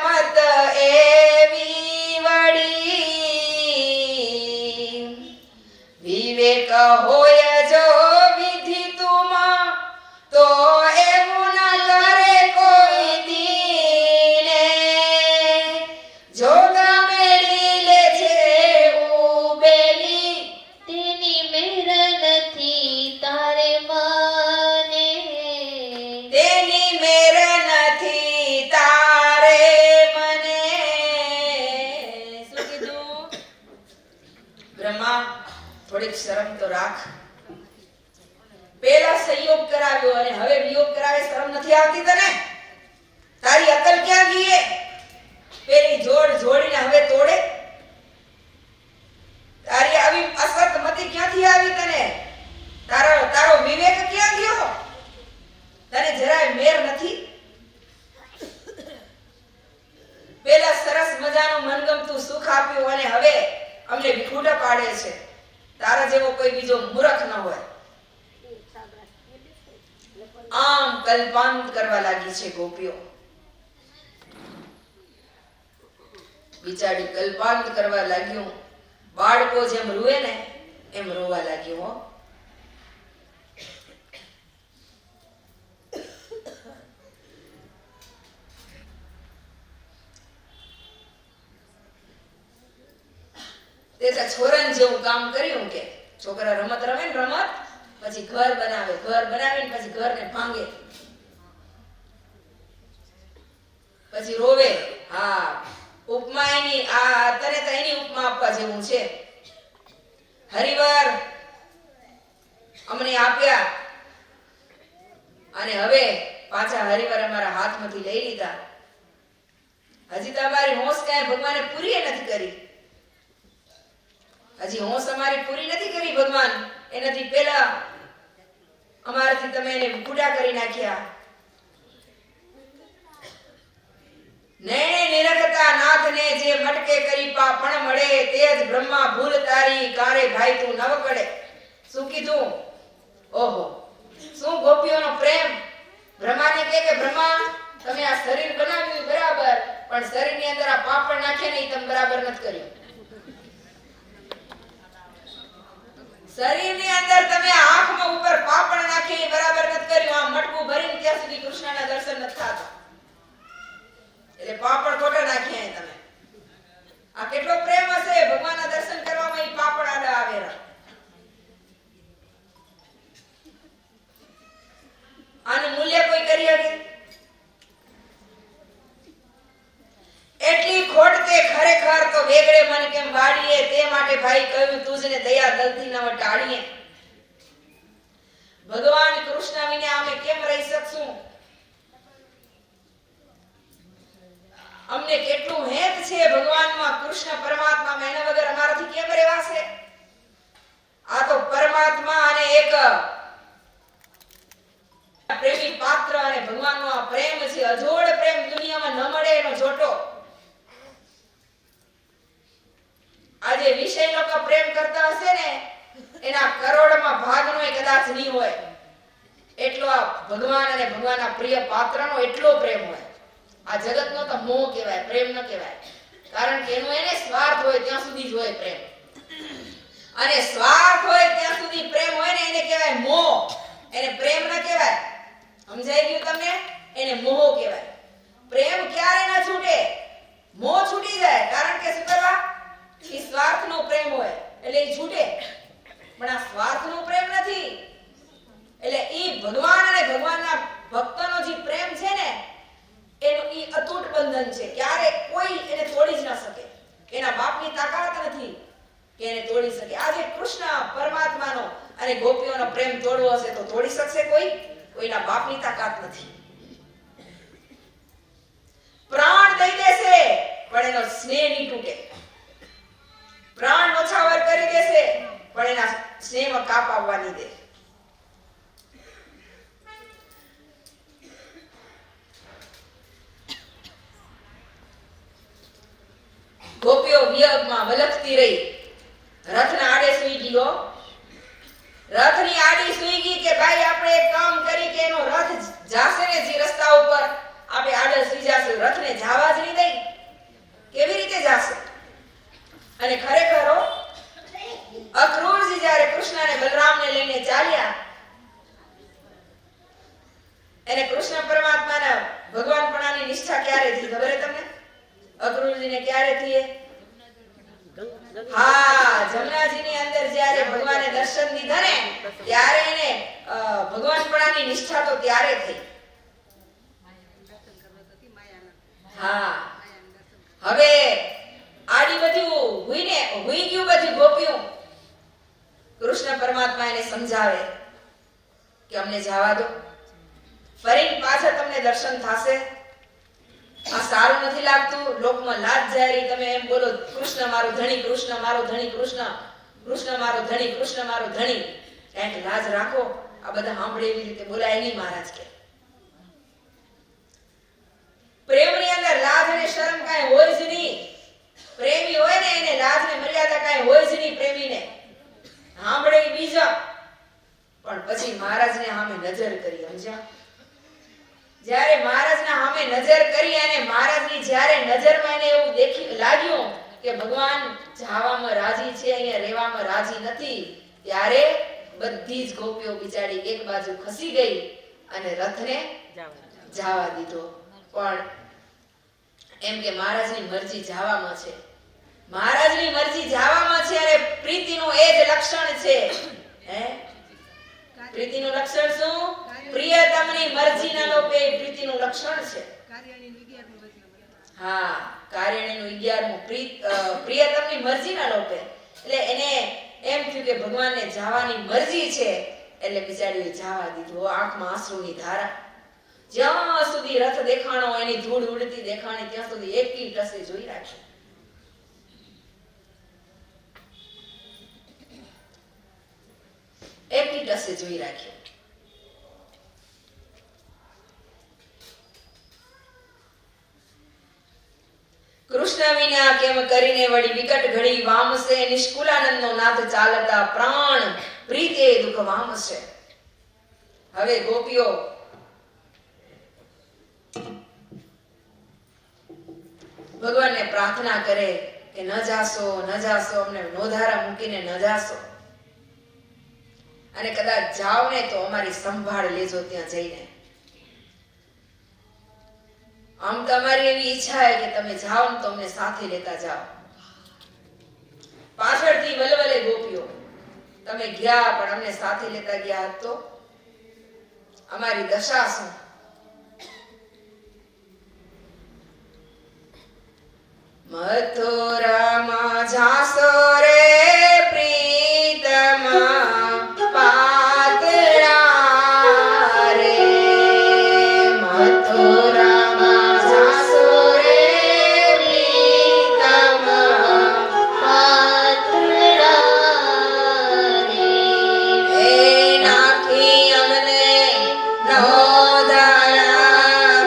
મત એવી વડી. વિવેક હોય જો વિધિ તુમાં તો એવું ન કરે કોઈ દીને. જોગા મેળી લે છે ઉબેલી, તેની મેર નથી તારે મને. તેની મેર નથી તારે મને. શું કીધું? બ્રહ્મા, થોડીક શરમ તો રાખ. પેલા સંયોગ કરાવ્યો અને હવે વિયોગ કરાવે, શરમ નથી આવતી તને? તારી અકલ ક્યાં ગઈ? પેલી જોડ જોડીને હવે તોડે. તારી આવી અસત મતિ ક્યાંથી આવી તને? તારો વિવેક ક્યાં ગયો? તને જરાય મેર નથી? પેલા સરસ મજાનું મનગમતું સુખ આપ્યું અને હવે અમને વિખૂટા પાડે છે. તારા જેવો કોઈ બીજો મૂર્ખ ન હોય. આમ કલ્પાંત કરવા લાગી છે ગોપીઓ. બિચારી કલ્પાંત કરવા લાગ્યું. બાળકો જેમ રૂએ ને એમ રોવા લાગ્યું. હો, તે છોરન જેવું કામ કર્યું કે છોકરા રમત રમે ને રમત, પછી ઘર બનાવે, ઘર બનાવીને પછી ઘરને ભાંગે, પછી રોવે. હા, ઉપમા એની આ તને તો એની ઉપમા આપવા જેવું છે. હરિવાર અમને આપ્યા અને હવે પાછા હરિવાર અમારા હાથમાંથી લઈ લીધા. હજી તો અમારી હોશ કાંઈ ભગવાને પૂરી નથી કરી. હજી હોશ અમારી પૂરી નથી કરી ભગવાન. એનાથી પહેલા અમારાથી તમે એને ગુડા કરી નાખ્યા. નૈણે નિરખતા નાથને જે મટકે કરી પાપણ મળે તે જ બ્રહ્મા ભૂલ તારી કારે ભાઈ તું નવ કડે. શું કીધું? ઓહો, શું ગોપીઓનો પ્રેમ! બ્રહ્માને કે બ્રહ્મા તમે આ શરીર બનાવ્યું બરાબર, પણ શરીરની અંદર આ પાપડ નાખે ને તમે બરાબર નથી કર્યું. શરીરની અંદર તમે આંખમાં ઉપર પાપડ નાખી બરાબર નથી કર્યું. આ મટકું ભરીને ત્યાં સુધી કૃષ્ણના દર્શન નથી થતા. એટલે પાપડ ખોટા નાખ્યા તમે. આ કેટલો પ્રેમ હશે ભગવાનના દર્શન કરવામાં. ઈ પાપડ આડા આવેરા. આનું મૂલ્ય કોઈ કરી શકે? એટલી ખોટ તે ખરેખર તો વેગળે મન કેમ વાડીએ. તે માટે ભાઈ કહ્યું તુજને દયા દલથી નવ ટાળીએ. ભગવાન કૃષ્ણ વિના અમે કેમ રહી શકશું? અમને કેટલું હેત છે ભગવાનમાં, કૃષ્ણ પરમાત્મામાં. એના વગર અમારાથી કેમ રહેવાશે? આ તો પરમાત્મા અને એક પ્રેમી પાત્ર અને ભગવાનનો આ પ્રેમ છે. અજોડ પ્રેમ દુનિયામાં ન મળે એનો જોટો. આજે વિષય લોકો પ્રેમ કરતા હશે ને એના કરોડમાં ભાગનો કદાચ નહીં હોય. એટલો આ ભગવાન અને ભગવાનના પ્રિય પાત્રનો એટલો પ્રેમ હોય. આ જગતનો તો મોહ કહેવાય, પ્રેમ ન કહેવાય. કારણ કે એનો એને સ્વાર્થ હોય ત્યાં સુધી જ હોય પ્રેમ. અને સ્વાર્થ હોય ત્યાં સુધી પ્રેમ હોય ને એને કહેવાય મોહ. એને પ્રેમ ન કહેવાય. સમજાઈ ગયું તમને? એને મોહ કહેવાય. પ્રેમ ક્યારે ન છૂટે, મોહ છૂટી જાય. કારણ કે શું કરવા? એ સ્વાર્થનો પ્રેમ હોય એટલે એ છૂટે. પણ આ સ્વાર્થનો પ્રેમ નથી. એટલે ઈ ભગવાન અને ભગવાનના ભક્તનો જે પ્રેમ છે ને એનું ઈ અતૂટ બંધન છે. ક્યારે કોઈ એને તોડી જ ન શકે. એના બાપની તાકાત નથી કે એને તોડી શકે. આજે કૃષ્ણ પરમાત્માનો અને ગોપીઓનો પ્રેમ તોડવો હશે તો તોડી શકશે કોઈ? કોઈના બાપની તાકાત નથી. પ્રાણ દઈ દેશે પણ એનો સ્નેહ નહીં તૂટે. પ્રાણ નોછાવર કરી દેશે પણ એના સ્નેહમાં કાપ આવવા નહીં દે. ગોપીઓ વિયોગમાં વલખતી રહી. રથના આડે સૂઈ ગયો. રથની આડી સૂઈ ગઈ કે ભાઈ આપણે એક કામ કરી કે એનો રથ જાશે ને જે રસ્તા ઉપર આપણે આડે સૂઈ જાશે. રથને જાવા જ નહીં દઈ. કેવી રીતે જાશે? અને ખરેખર અક્રૂરજી જ્યારે કૃષ્ણ અને બલરામને લઈને ચાલ્યા એને કૃષ્ણ પરમાત્માના ભગવાનપણાની નિષ્ઠા ક્યારે થઈ ખબર છે તમને? અક્રૂરજીને ક્યારે થઈ? હા, જમનાજીની અંદર જ્યારે ભગવાને દર્શન દીધા ને ત્યારે એને ભગવાનપણાની નિષ્ઠા તો ત્યારે થઈ. હા, હવે આડી બધું હુઈ ગયું બધું ગોપ્યું. કૃષ્ણ પરમાત્મા એને સમજાવે કે અમને જવા દો, ફરીને પાછા તમને દર્શન થશે. આ સારું નથી લાગતું. લોકમાં લાજ જારી તમે એમ બોલો કૃષ્ણ મારો ધણી, કૃષ્ણ મારો ધણી, કૃષ્ણ મારો ધણી, કૃષ્ણ મારો ધણી. કંઈક લાજ રાખો. આ બધા સાંભળે એવી રીતે બોલાય નહીં મહારાજ કે. પ્રેમની અંદર લાજ અને શરમ કાંઈ હોય જ નહીં. પ્રેમી હોય ને એને લાજ ને મર્યાદા કાંઈ હોય જ નહીં. પ્રેમીને સાંભળે બીજા પણ પછી મહારાજને સામે નજર કરી. સમજ્યા? જ્યારે મહારાજના સામે નજર કરી અને મહારાજની જ્યારે નજરમાં એને એવું લાગ્યું કે ભગવાન જાવામાં રાજી છે, અહીંયા રહેવામાં રાજી નથી, ત્યારે બધી જ ગોપીઓ બિચારી એક બાજુ ખસી ગઈ અને રથને જવા દીધો. પણ એમ કે મહારાજની મરજી જવામાં છે. મહારાજની મરજી જવામાં છે અને પ્રીતિનું એ જ લક્ષણ છે. હે, પ્રીતિનું લક્ષણ શું? પ્રિયતમની મરજીના લોપે પ્રીતિનું લક્ષણ છે. હા, કાર્યણીનું 11મું પ્રિયતમની મરજીના લોપે. એટલે એને એમ થયું કે ભગવાનને જવાની મરજી છે એટલે બિચારીએ જવા દીધું. આંખમાં આંસુની ધારા. જ્યાં સુધી રથ દેખાણો, એની ધૂળ ઉડતી દેખાણી, ત્યાં સુધી એકી ટસે જોઈ રાખ્યો. એકી ટસે જોઈ રાખ્યો. કૃષ્ણ વિના કેમ કરીને વળી વિકટ ઘડી વામશે, નિષ્કુલાનંદનો નાથ ચાલતા પ્રાણ પ્રીતે દુઃખ વામશે. હવે ગોપીઓ ભગવાનને પ્રાર્થના કરે કે ન જાશો, અમને નોધારા મૂકીને ન જાશો, અને કદાચ જાઓ ને તો અમારી સંભાળ લેજો ત્યાં જઈને. આમ તમારી એવી ઈચ્છા છે કે તમે જાઓ ને તો અમને સાથે લેતા જાઓ. પાછળથી વલવલે ગોપીઓ, તમે ગયા પણ અમને સાથે લેતા ગયા તો અમારી દશા શું? મથુરામાં જાસો રે પ્રીતમા પાતળા રે, મથુરામાં જાસો રે પ્રીતમા પાતળા રે. એ નાખી અમને નોધારા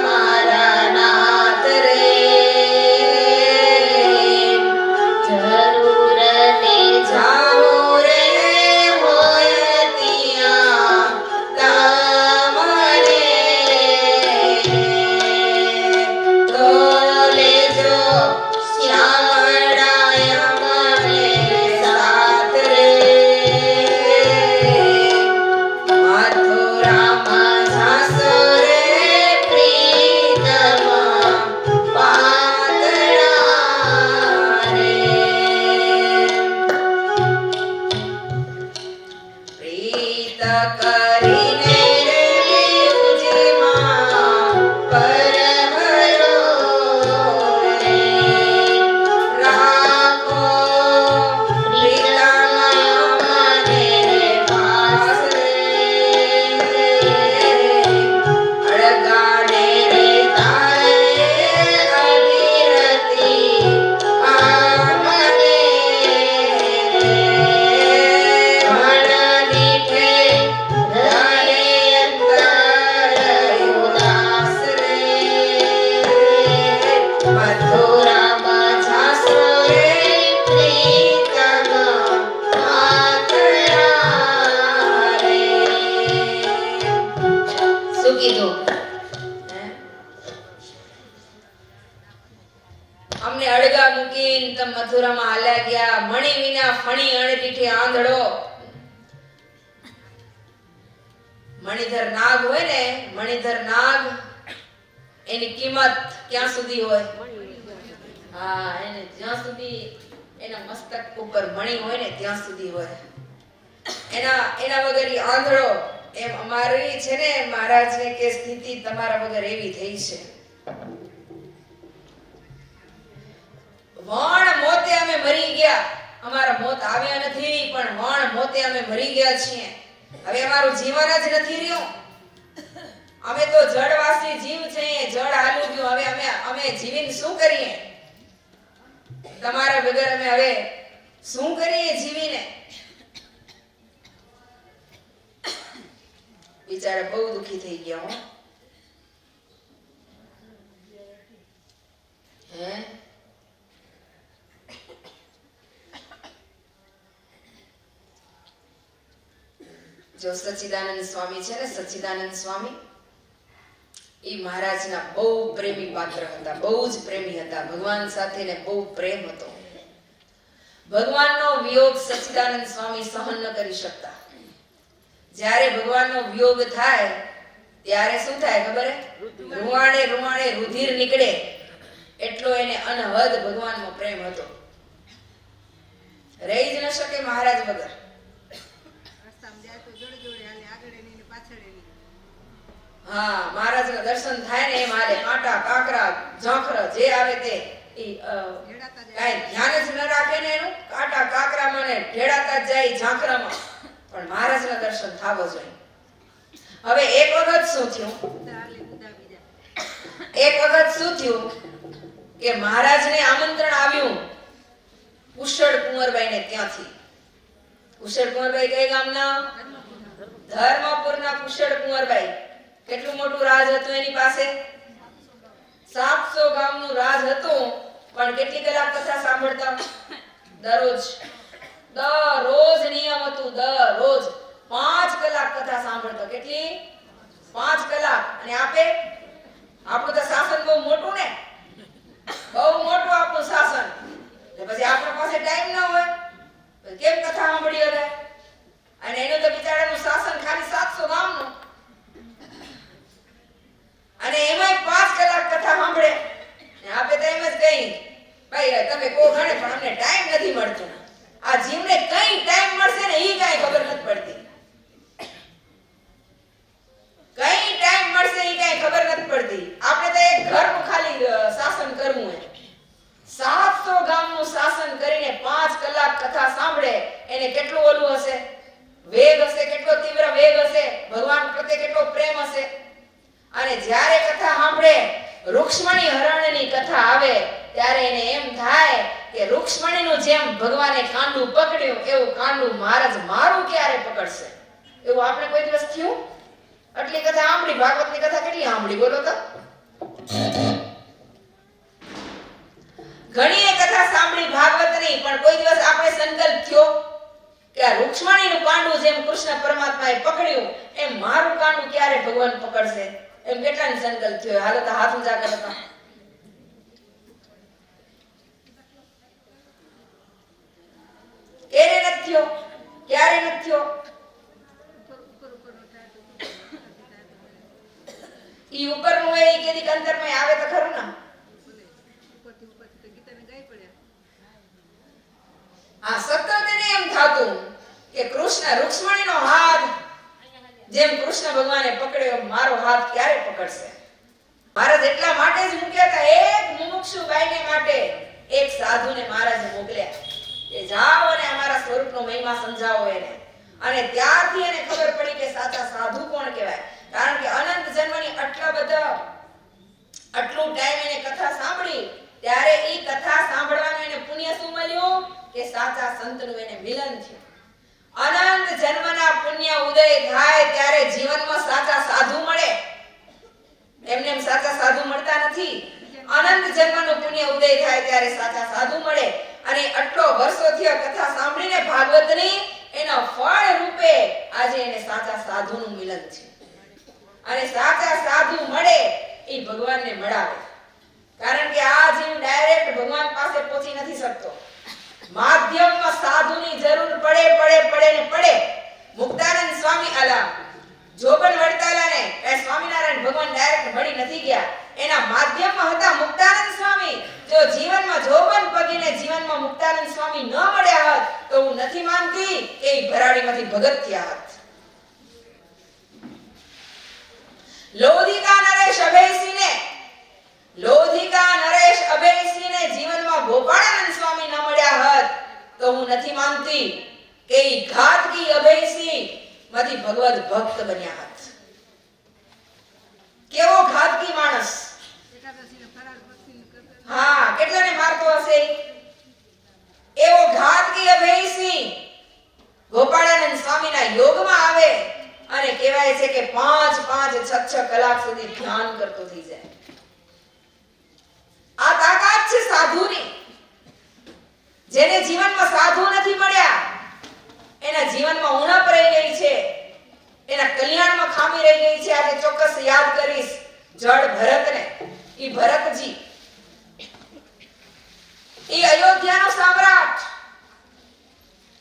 મારા નાથ રે, જરૂર ને જાઓ રે હોય ત્યાં તમને, તો લેજો શ્યામળાય અમને સાથ રે. મથુરામાં જાસો રે પ્રીતમા પાતળા રે, પ્રીત કરીને રે બીજમાં પરહરો રે, રાખો પ્રીતમાં મને પાસ રે, અળગાડે રે તારે અધીરથી આમને, મનદીઠે રહે અંતર ઉદાસ રે, મથુરામાં જાસો રે પ્રીતમા પાતળા રે. શું કીધું? હે? અમને અડગા મૂકીને તમ મથુરામાં હાલ્યા ગયા, મણી વિના ફણી અણદીઠે આંધળો. મણિધર નાગ હોય ને, મણિધર નાગ, એની કિંમત ક્યાં સુધી હોય? હા, એને જ્યાં સુધી એના મસ્તક ઉપર મણી હોય ને ત્યાં સુધી હોય. એના વગર ઈ આંધળો. એમ અમારી છે ને મહારાજને કે સ્થિતિ તમારા વગર એવી થઈ છે. વણ મોતે અમે મરી ગયા, અમારા મોત આવ્યા નથી, પણ વણ મોતે અમે મરી ગયા છીએ. હવે અમારું જીવન જ નથી રહ્યું. અમે તો જળવાસી જીવ છીએ, જળ હાલું ગયું. હવે અમે જીવીને શું કરીએ? તમારા વગર અમે હવે શું કરીએ જીવીને? બિચારા બહુ દુખી થઈ ગયા. હો હે, જો સચ્ચિદાનંદ સ્વામી છે ને, સચ્ચિદાનંદ સ્વામી એ મહારાજના બહુ પ્રેમી પાત્ર હતા, બહુ જ પ્રેમી હતા. ભગવાન સાથે ને બહુ પ્રેમ હતો. ભગવાનનો વિયોગ સચ્ચિદાનંદ સ્વામી સહન ન કરી શકતા. જ્યારે ભગવાનનો વિયોગ થાય ત્યારે શું થાય ખબર હે? રૂવાડે રૂવાડે રુધિર નીકળે, એટલો એને અનહદ ભગવાનનો પ્રેમ હતો. રહી જ ન શકે મહારાજ વગર. હા, મહારાજના દર્શન થાય ને એમ હાલે. કાંટા કાંકરા ઝાંખર જે આવે તે કાંઈ ધ્યાન જ ન રાખે ને એનું. કાંટા કાંકરામાં ને ઢેડાતા જ જાય ઝાંખરામાં. પણ પણ મહારાજના દર્શન થવા જોઈએ. હવે એક વખત શું થયું કે મહારાજને આમંત્રણ આવ્યું કુશળ કુંવરબાઈને ત્યાંથી. કુશળ કુંવરબાઈ કઈ ગામના? ધર્મપુરના કુશળ કુંવરબાઈ. કેટલું મોટું રાજ હતું એની પાસે? 700 ગામનું રાજ હતું. પણ કેટલી કલાક કથા સાંભળતા? દરરોજ નિયમ હતું. દરરોજ 5 કલાક કથા સાંભળતા. કેટલી? 5 કલાક. અને આપણું તો શાસન બહુ મોટું ને, બહુ મોટું આપણું શાસન. પછી આપણા પાસે ટાઈમ ન હોય કેમ કથા સાંભળી હવે? અને એનું તો બિચારાનું શાસન ખાલી 700 ગામનું, અને એમાંય 5 કલાક કથા સાંભળે. ને આપે તો એમ જ કહી, ભાઈ તમે કો ગણે પણ અમને ટાઈમ નથી મળતો. આ જીવને કઈ ટાઈમ મળશે ને ઈ કાઈ ખબર નથી પડતી. કઈ ટાઈમ મળશે ઈ કાઈ ખબર નથી પડતી. આપણે તો એક ઘરનું ખાલી શાસન કરવું છે. 700 ગામનું શાસન કરીને 5 કલાક કથા સાંભળે. એને કેટલું ઓલું હશે? વેગ હશે, કેટલો તીવ્ર વેગ હશે, ભગવાન પ્રત્યે કેટલો પ્રેમ હશે. અને જ્યારે કથા સાંભળે, રૂક્ષ્મણી હરણની કથા આવે ત્યારે એને એમ થાય કે રૂક્ષ્મણીનું જેમ ભગવાને કાંડું પકડ્યું એવું કાંડું મહારાજ મારું ક્યારે પકડશે. એવું આપણે કોઈ દિવસ થયું? આટલી કથા સાંભળી, ભાગવતની કથા કેટલી સાંભળી બોલો તો? ઘણી કથા સાંભળી ભાગવતની, પણ કોઈ દિવસ આપણે સંકલ્પ થયો કે આ રૂક્ષ્મણીનું કાંડું જેમ કૃષ્ણ પરમાત્માએ પકડ્યું એમ મારું કાંડું ક્યારે ભગવાન પકડશે? એમ કેટલાની સંકલ્પ થયો? હાલો તો હાથ ઊંચા કરતા. ક્યારે નથી થયો? ઈ ઉપરનું હોય ઈ કેદી અંતરમાં આવે તો ખરું ને. આ સતત એને એમ થાતું કે કૃષ્ણ રૂક્ષ્મણીનો હાથ જેમ કૃષ્ણ ભગવાને પકડ્યો મારો હાથ ક્યારે પકડશે? મહારાજ એટલા માટે જ મૂક્યા હતા, એક મુમુક્ષુ બાઈને માટે એક સાધુને મહારાજે મોકલ્યા કે જાઓ અને અમારા સ્વરૂપનો મહિમા સમજાવો એને. અને ત્યારથી એને ખબર પડી કે સાચા સાધુ કોણ કહેવાય. કારણ કે અનંત જન્મની આટલું ટાઈમ એને કથા સાંભળી, ત્યારે ઈ કથા સાંભળવાનું એને પુણ્ય શું મળ્યું કે સાચા સંતનું એને મિલન થયું. અનંત જન્મના પુણ્ય ઉદય થાય ત્યારે જીવનમાં સાચા સાધુ મળે. એમને એમ સાચા સાધુ મળતા નથી. અનંત જન્મનું પુણ્ય ઉદય થાય ત્યારે સાચા સાધુ મળે. અને આટલો વર્ષોથી કથા સાંભળીને ભાગવતની એના ફળ રૂપે આજે એને સાચા સાધુનું મિલન છે. અને સાચા સાધુ મળે એ ભગવાનને મળાવે. કારણ કે આ જીવ ડાયરેક્ટ ભગવાન પાસે પહોંચી નથી શકતો. માધ્યમમાં સાધુની જરૂર પડે. મુક્તાનંદ સ્વામી જોબન વડતાલાને સ્વામિનારાયણ ભગવાન ડાયરેક્ટ મળી નથી ગયા. એના માધ્યમમાં હતા મુક્તાનંદ સ્વામી. જો જીવનમાં જોબન પગીને જીવનમાં મુક્તાનંદ સ્વામી ન મળ્યા હોત તો હું નથી માનતી કે એ ભરાડીમાંથી ભગત થયા હોત. લોધિકા નરેશ અભયસિંહને જીવનમાં ગોપાળાનંદ સ્વામી ન મળ્યા હોત તો હું નથી માનતી કે એ ઘાતકી અભયસિંહ માંથી ભગવત ભક્ત બન્યા હોત. કેવો ઘાતકી માણસ! હા, કેટલાને મારતો હશે એવો ઘાતકી અભયસિંહ ગોપાળાનંદ સ્વામીના યોગમાં આવે અને કહેવાય છે કે 5-6 કલાક સુધી ધ્યાન કરતો થઈ જાય. આ તાકાત છે સાધુની. જેને જીવનમાં સાધુ નથી મળ્યા એના જીવનમાં ઉણપ રહી ગઈ છે, એના કલ્યાણમાં ખામી રહી ગઈ છે. આજે ચોક્કસ યાદ કરીશ જડ ભરતને. ઈ ભરતજી ઈ અયોધ્યાનો સમ્રાટ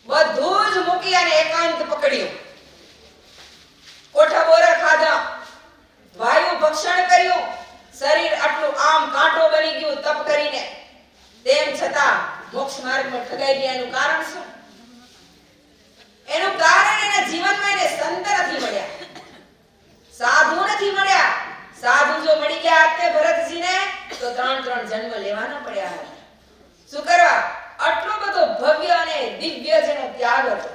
બધું જ મૂકી અને એકાંત પકડ્યું. કોઠા બોરા ખાધા, વાયુ ભક્ષણ કર્યું, શરીર આટલું આમ કાંટો બની ગયું તપ કરીને. તેમ છતાં મોક્ષ માર્ગમાં ઠગાઈ ગયા. એનું કારણ શું? એનું કારણ એના જીવનમાં એને સંત નથી મળ્યા, સાધુ નથી મળ્યા. સાધુ જો મળી ગયા આપતે ભરતજીને તો 3 જન્મ લેવાના પડ્યા હતા. શું કરવા? આટલો બધો ભવ્ય અને દિવ્ય જેનો ત્યાગ હતો.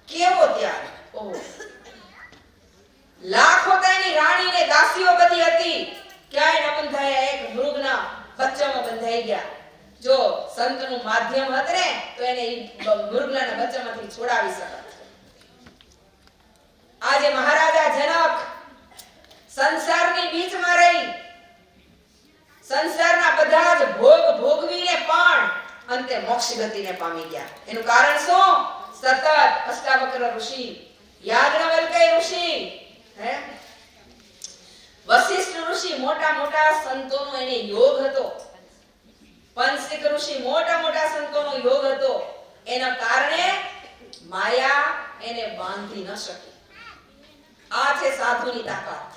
કેવો ત્યાગ! ઓહો! લાખો તેની રાણી ને દાસીઓ બધી હતી, ક્યાંય ન બંધાયા, એક મૃગના બચ્ચામાં બંધાઈ ગયા. જો સંતનું માધ્યમ હત ને તો એને મૃગના બચ્ચામાંથી છોડાવી શકત. આજે મહારાજા જનક સંસારની બીચમાં રહી સંસારના બધા જ ભોગ ભોગવીને પણ અંતે મોક્ષ ગતિને પામી ગયા. એનું કારણ શું? સતત અષ્ટાવક્ર ઋષિ, યાજ્ઞવલ્ક્ય ઋષિ, વશિષ્ઠ ઋષિ, મોટા મોટા સંતોનો એને યોગ હતો. પંચિક ઋષિ, મોટા મોટા સંતોનો યોગ હતો. એના કારણે માયા એને બાંધી ન શકી. આ છે સાધુની તાકાત.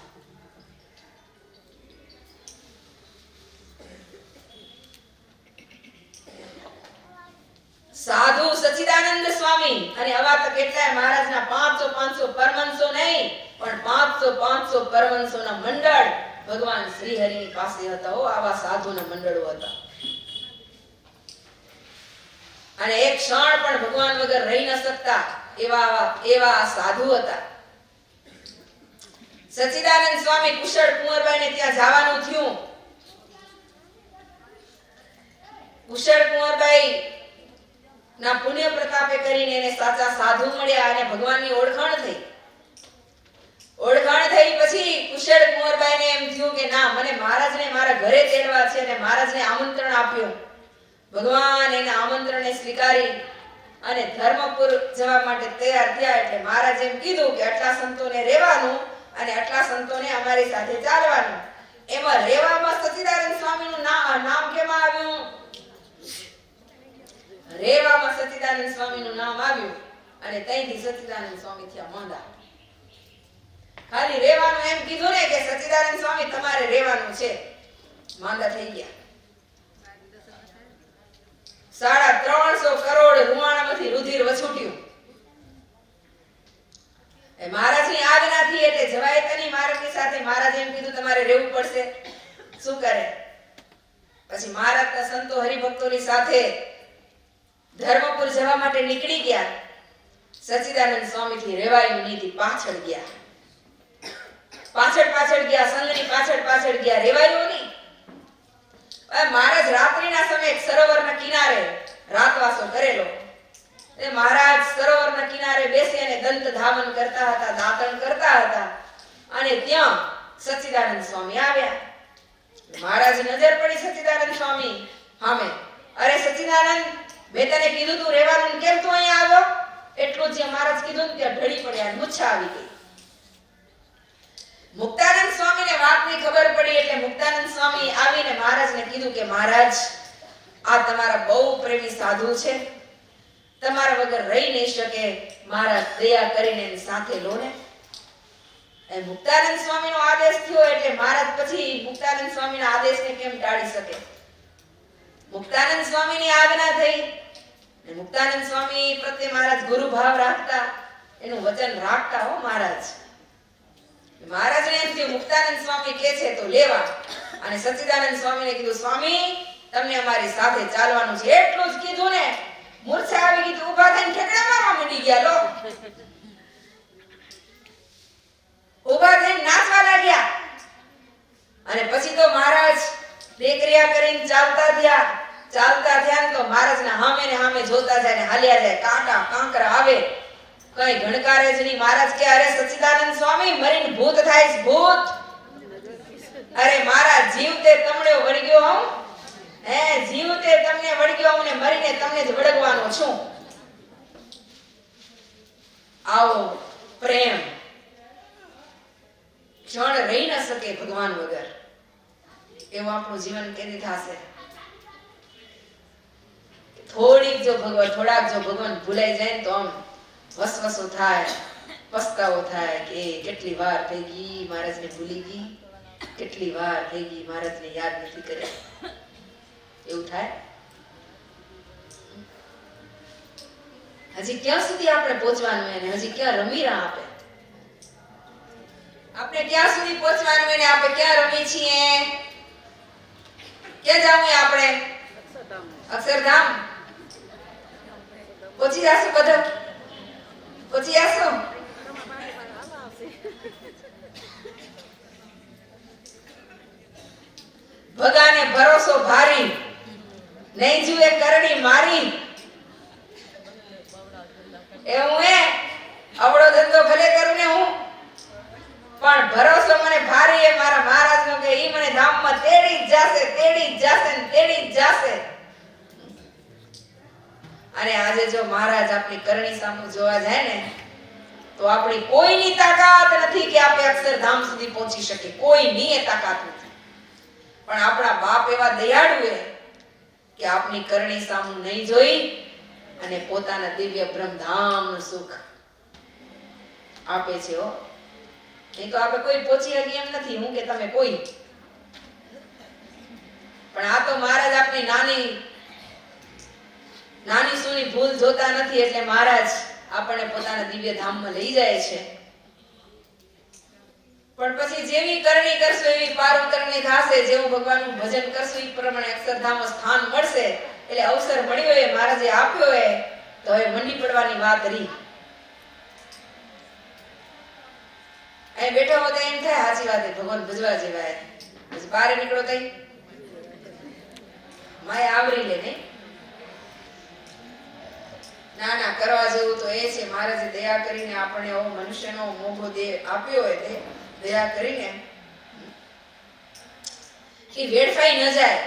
સાધુ સચ્ચિદાનંદ સ્વામી અને આવા તો કેટલાય મહારાજના 500 પરમહંસો નહીં પણ 500 પરમહંસોના મંડળ ભગવાન શ્રી હરિની પાસે હતા. આવા સાધુના મંડળો હતા. અને એક ક્ષણ પણ ભગવાન વગર રહી ન શકતા એવા સાધુ હતા. સચ્ચિદાનંદ સ્વામી કુશળ કુંવરબાઈને ત્યાં જવાનું થયું. કુશળ કુંવરબાઈ ના પુણ્ય પ્રતાપે કરીને એને સાચા સાધુ મળ્યા અને ભગવાનની ઓળખાણ થઈ. પછી કુશળ કુંવરબાઈને એમ થયું કે ના, મને મહારાજને મારા ઘરે તેડવા છે અને મહારાજને આમંત્રણ આપ્યું. ભગવાન એના આમંત્રણને સ્વીકારી અને ધર્મપુર જવા માટે તૈયાર થયા. એટલે મહારાજે એમ કીધું કે આટલા સંતોને રહેવાનું અને આટલા સંતોને અમારી સાથે ચાલવાનું. એમાં રહેવામાં સચ્ચિદાનંદ સ્વામીનું નામ કેમાં આવ્યું? રેવામાં સચ્ચિદાનંદ સ્વામીનું નામ આવ્યું અને ત્યાંથી સચ્ચિદાનંદ સ્વામી થયા માંદા. ખાલી રેવાનું એમ કીધું ને કે સચ્ચિદાનંદ સ્વામી તમારે રેવાનું છે, માંદા થઈ ગયા. 350 કરોડ રૂવાણામાંથી રુધિર વછૂટ્યું. મહારાજની આજ્ઞાથી એટલે જવાય તની મહારાજની સાથે. મહારાજે એમ કીધું તમારે રહેવું પડશે. શું કરે? પછી મહારાજના સંતો હરિભક્તોની સાથે ધર્મપુર જવા માટે નીકળી ગયા. સચ્ચિદાનંદ સ્વામીથી રેવાયું નહીં, પાછળ ગયા. પાછળ ગયા, સંઘની પાછળ ગયા, રેવાયું નહીં. મહારાજ રાત્રિના સમયે સરોવરના કિનારે રાતવાસો કરેલો. મહારાજ સરોવરના કિનારે બેસી અને દંત ધાવન કરતા હતા, દાંતણ કરતા હતા. અને ત્યાં સચ્ચિદાનંદ સ્વામી આવ્યા. મહારાજ નજર પડી સચ્ચિદાનંદ સ્વામી સામે. અરે સચ્ચિદાનંદ, મેં તને કીધું તું રહેવાનું, કેમ તું અહીંયા આવ્યો? એટલું જે મહારાજ કીધું ને ત્યાં ઢળી પડ્યા, મૂછા આવી ગઈ. મુક્તાનંદ સ્વામીને વાતની ખબર પડી એટલે મુક્તાનંદ સ્વામી આવીને મહારાજને કીધું કે મહારાજ, આ તમારા બહુ પ્રેમી સાધુ છે, તમારા વગર રહી નહીં શકે, મહારાજ દયા કરીને એની સાથે લો ને. મુક્તાનંદ સ્વામીનો આદેશ થયો એટલે મહારાજ પછી મુક્તાનંદ સ્વામીના આદેશને કેમ ટાળી શકે? મુક્તાનંદ સ્વામીની આજ્ઞા થઈ. મુક્તાનંદ સ્વામી પ્રત્યે મહારાજ ગુરુ ભાવ રાખતા, એનું વચન રાખતા. મહારાજ મહારાજને એમ થયું મુક્તાનંદ સ્વામી કહે છે તો લેવા. અને સચ્ચિદાનંદ સ્વામીને કીધું સ્વામી તમને અમારી સાથે ચાલવાનું છે. એટલું જ કીધું ને મૂર્છા આવી ગઈ, ઊભા થઈને ઠેકડા મારવા માંડી ગયા. લો, ઊભા થઈને નાચવા લાગ્યા. અને પછી તો મહારાજ દેક્રિયા કરીને ચાલતા થયા ને તો મહારાજના સામે ને સામે જોતા જાય ને હાલ્યા જાય. કાંટા કાંકરા આવે, કઈ ગણકારે જ નહીં. મહારાજ કે અરે સચ્ચિદાનંદ સ્વામી મરીને ભૂત થાય છે, ભૂત. અરે મારા જીવતે તમને વળગ્યો હું, જીવતે તમને વળગ્યો હું ને મરીને તમને જ વળગવાનો છું. આવો પ્રેમ ક્ષણ રહી ન શકે ભગવાન વગર. એવું આપણું જીવન કેદી થશે? થોડાક જો ભગવાન ભૂલાઈ જાય ને તો આમ વસવસો થાય, પસ્તાવો થાય કે કેટલી વાર થઈ ગઈ મહારાજને ભૂલી ગઈ, કેટલી વાર થઈ ગઈ મહારાજને યાદ નથી કર્યા. એવું થાય. હજી ક્યાં સુધી આપણે પહોંચવાનું એને? હજી ક્યાં રમી રહ્યા આપણે ક્યાં સુધી પહોંચવાનું એને? આપણે ક્યાં રમી છીએ? ક્યાં જાવું આપણે? અક્ષરધામ પહોંચી જશું બધા. પછી આ શું? ભગાને ભરોસો ભારી, નહીં જુએ કરણી મારી. એ હું અવળો ધંધો ભલે કરું ને હું, પણ ભરોસો મને ભારી એ મારા મહારાજનો કે ઈ મને ધામમાં તેડી જ જાશે, તેડી જ જાશે ને તેડી જ જાશે. અને આજે જો મહારાજ આપણી કરણી સામું જોવા જાય ને તો આપણી કોઈની તાકાત નથી કે આપણે અક્ષરધામ સુધી પહોંચી શકીએ, કોઈની એ તાકાત નથી. પણ આપણા બાપ એવા દયાળુ કે આપની કરણી સામું નહીં જોઈ અને પોતાના દિવ્ય બ્રહ્મધામનું સુખ આપે છે. હો, નહીં તો આપણે કોઈ પહોંચી શકી એમ નથી, હું કે તમે કોઈ. પણ આ તો મહારાજ આપની નાની સૂની ભૂલ જોતા નથી, એટલે મહારાજ આપણને પોતાના દિવ્ય ધામમાં લઈ જાય છે. પણ પછી જેવી કરણી કરશો એવી પારું કરણી થાશે, જેવું ભગવાનનું ભજન કરશો એ પ્રમાણે અક્ષરધામમાં સ્થાન મળશે. એટલે અવસર મળ્યો એ મહારાજે આપ્યો એ તો હવે મંડી પડવાની વાત રહી. અહીં બેઠા હો તો એમ થાય સાચી વાત ભગવાન ભજવા જેવા. પછી બહાર નીકળો તઈ માય આવરી લે નહીં. ના ના, કરવા જેવું તો એ છે મહારાજે દયા કરીને આપણને એવો મનુષ્યનો મોભો દેહ આપ્યો હોય તે દયા કરીને કે વેડફાઈ ન જાય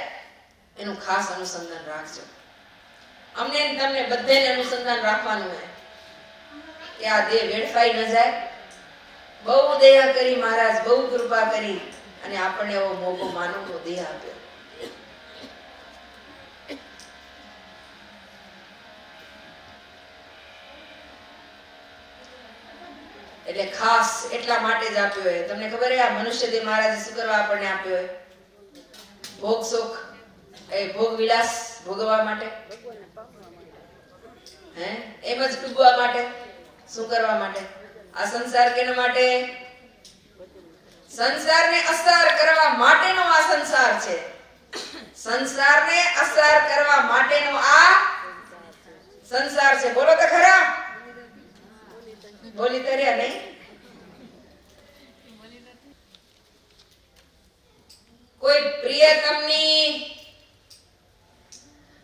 એનું ખાસ અનુસંધાન રાખજો. અમને તમને બધાને અનુસંધાન રાખવાનું હોય કે આ દેહ વેડફાઈ ન જાય. બહુ દયા કરી મહારાજ, બહુ કૃપા કરી અને આપણને એવો મોભો માનવનો દેહ આપ્યો. એટલે ખાસ એટલા માટે જ આપ્યો હોય. તમને ખબર છે આ મનુષ્ય દેહ મહારાજે શું કરવા આપણને આપ્યો હોય? ભોગ સુખ, એ ભોગ વિલાસ ભોગવવા માટે, એમ જ ડૂબવા માટે. શું કરવા માટે? આ સંસાર કેના માટે? સંસારને અસર કરવા માટેનો આ સંસાર છે. સંસારને અસર કરવા માટેનો આ સંસાર છે. બોલો તો ખરા, બોલી તર્યા નહીં? કોઈ પ્રિયતમની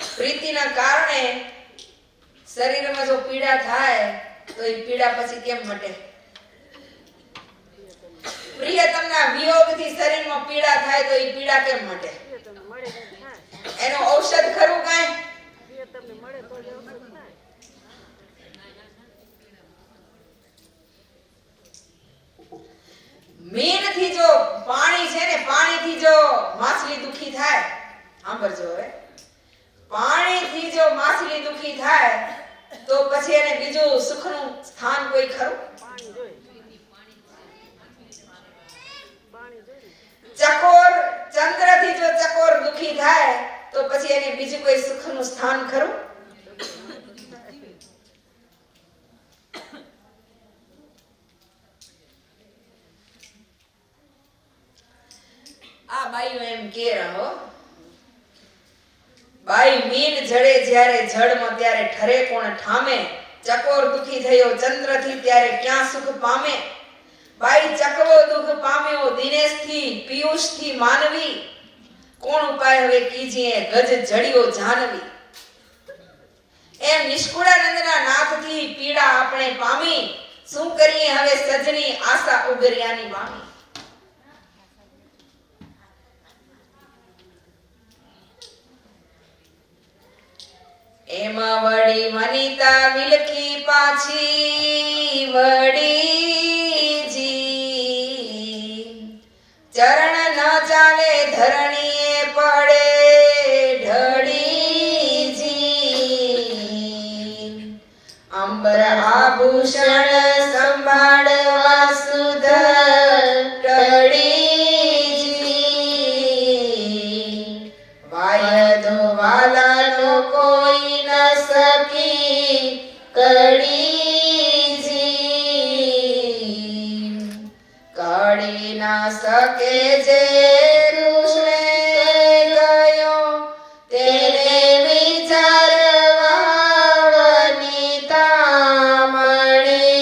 પ્રીતિના કારણે શરીરમાં જો પીડા થાય તો એ પીડા પછી કેમ મટે? પ્રિયતમના વિયોગથી શરીરમાં પીડા થાય તો એ પીડા કેમ મટે? એનો ઔષધ ખરું કાંઈ? મીનથી જો પાણી છે ને, પાણીથી જો માછલી દુખી થાય, સાંભળજો હવે, પાણીથી જો માછલી દુખી થાય તો પછી એને બીજું સુખનું સ્થાન કોઈ ખરું? ચકોર, ચંદ્રથી જો ચકોર દુખી થાય તો પછી એને બીજું કોઈ સુખનું સ્થાન ખરું? આ બાઈઓ એમ કે રહો, બાઈ મીન જડે જ્યારે જળમાં ત્યારે ઠરે કોણ ઠામે, ચકોર દુખી થયો ચંદ્રથી ત્યારે ક્યાં સુખ પામે. બાઈ ચકવો દુઃખ પામ્યો દિનેશથી પિયુષથી માનવી, કોણ ઉપાય હવે કીજીએ ગજ જડિયો જાનવી. એમ નિષ્કુળાનંદના નાથથી પીડા આપણે પામી, શું કરીએ હવે સજની આશા ઉગર્યાની વામી. એમાં વળી વનિતા વિલકી પાછી વડીજી, ચરણ ન ચાલે ધરણીએ પડે ઢળીજી. અંબર આભૂષણ સંભાળવા સુધર ટળીજી, વાયદો વાલાનો કોઈ ન સકી કડીજી, કડી ના શકે જે કૃષ્ણે ગયો તેને વિચારવા વનિતા મળી.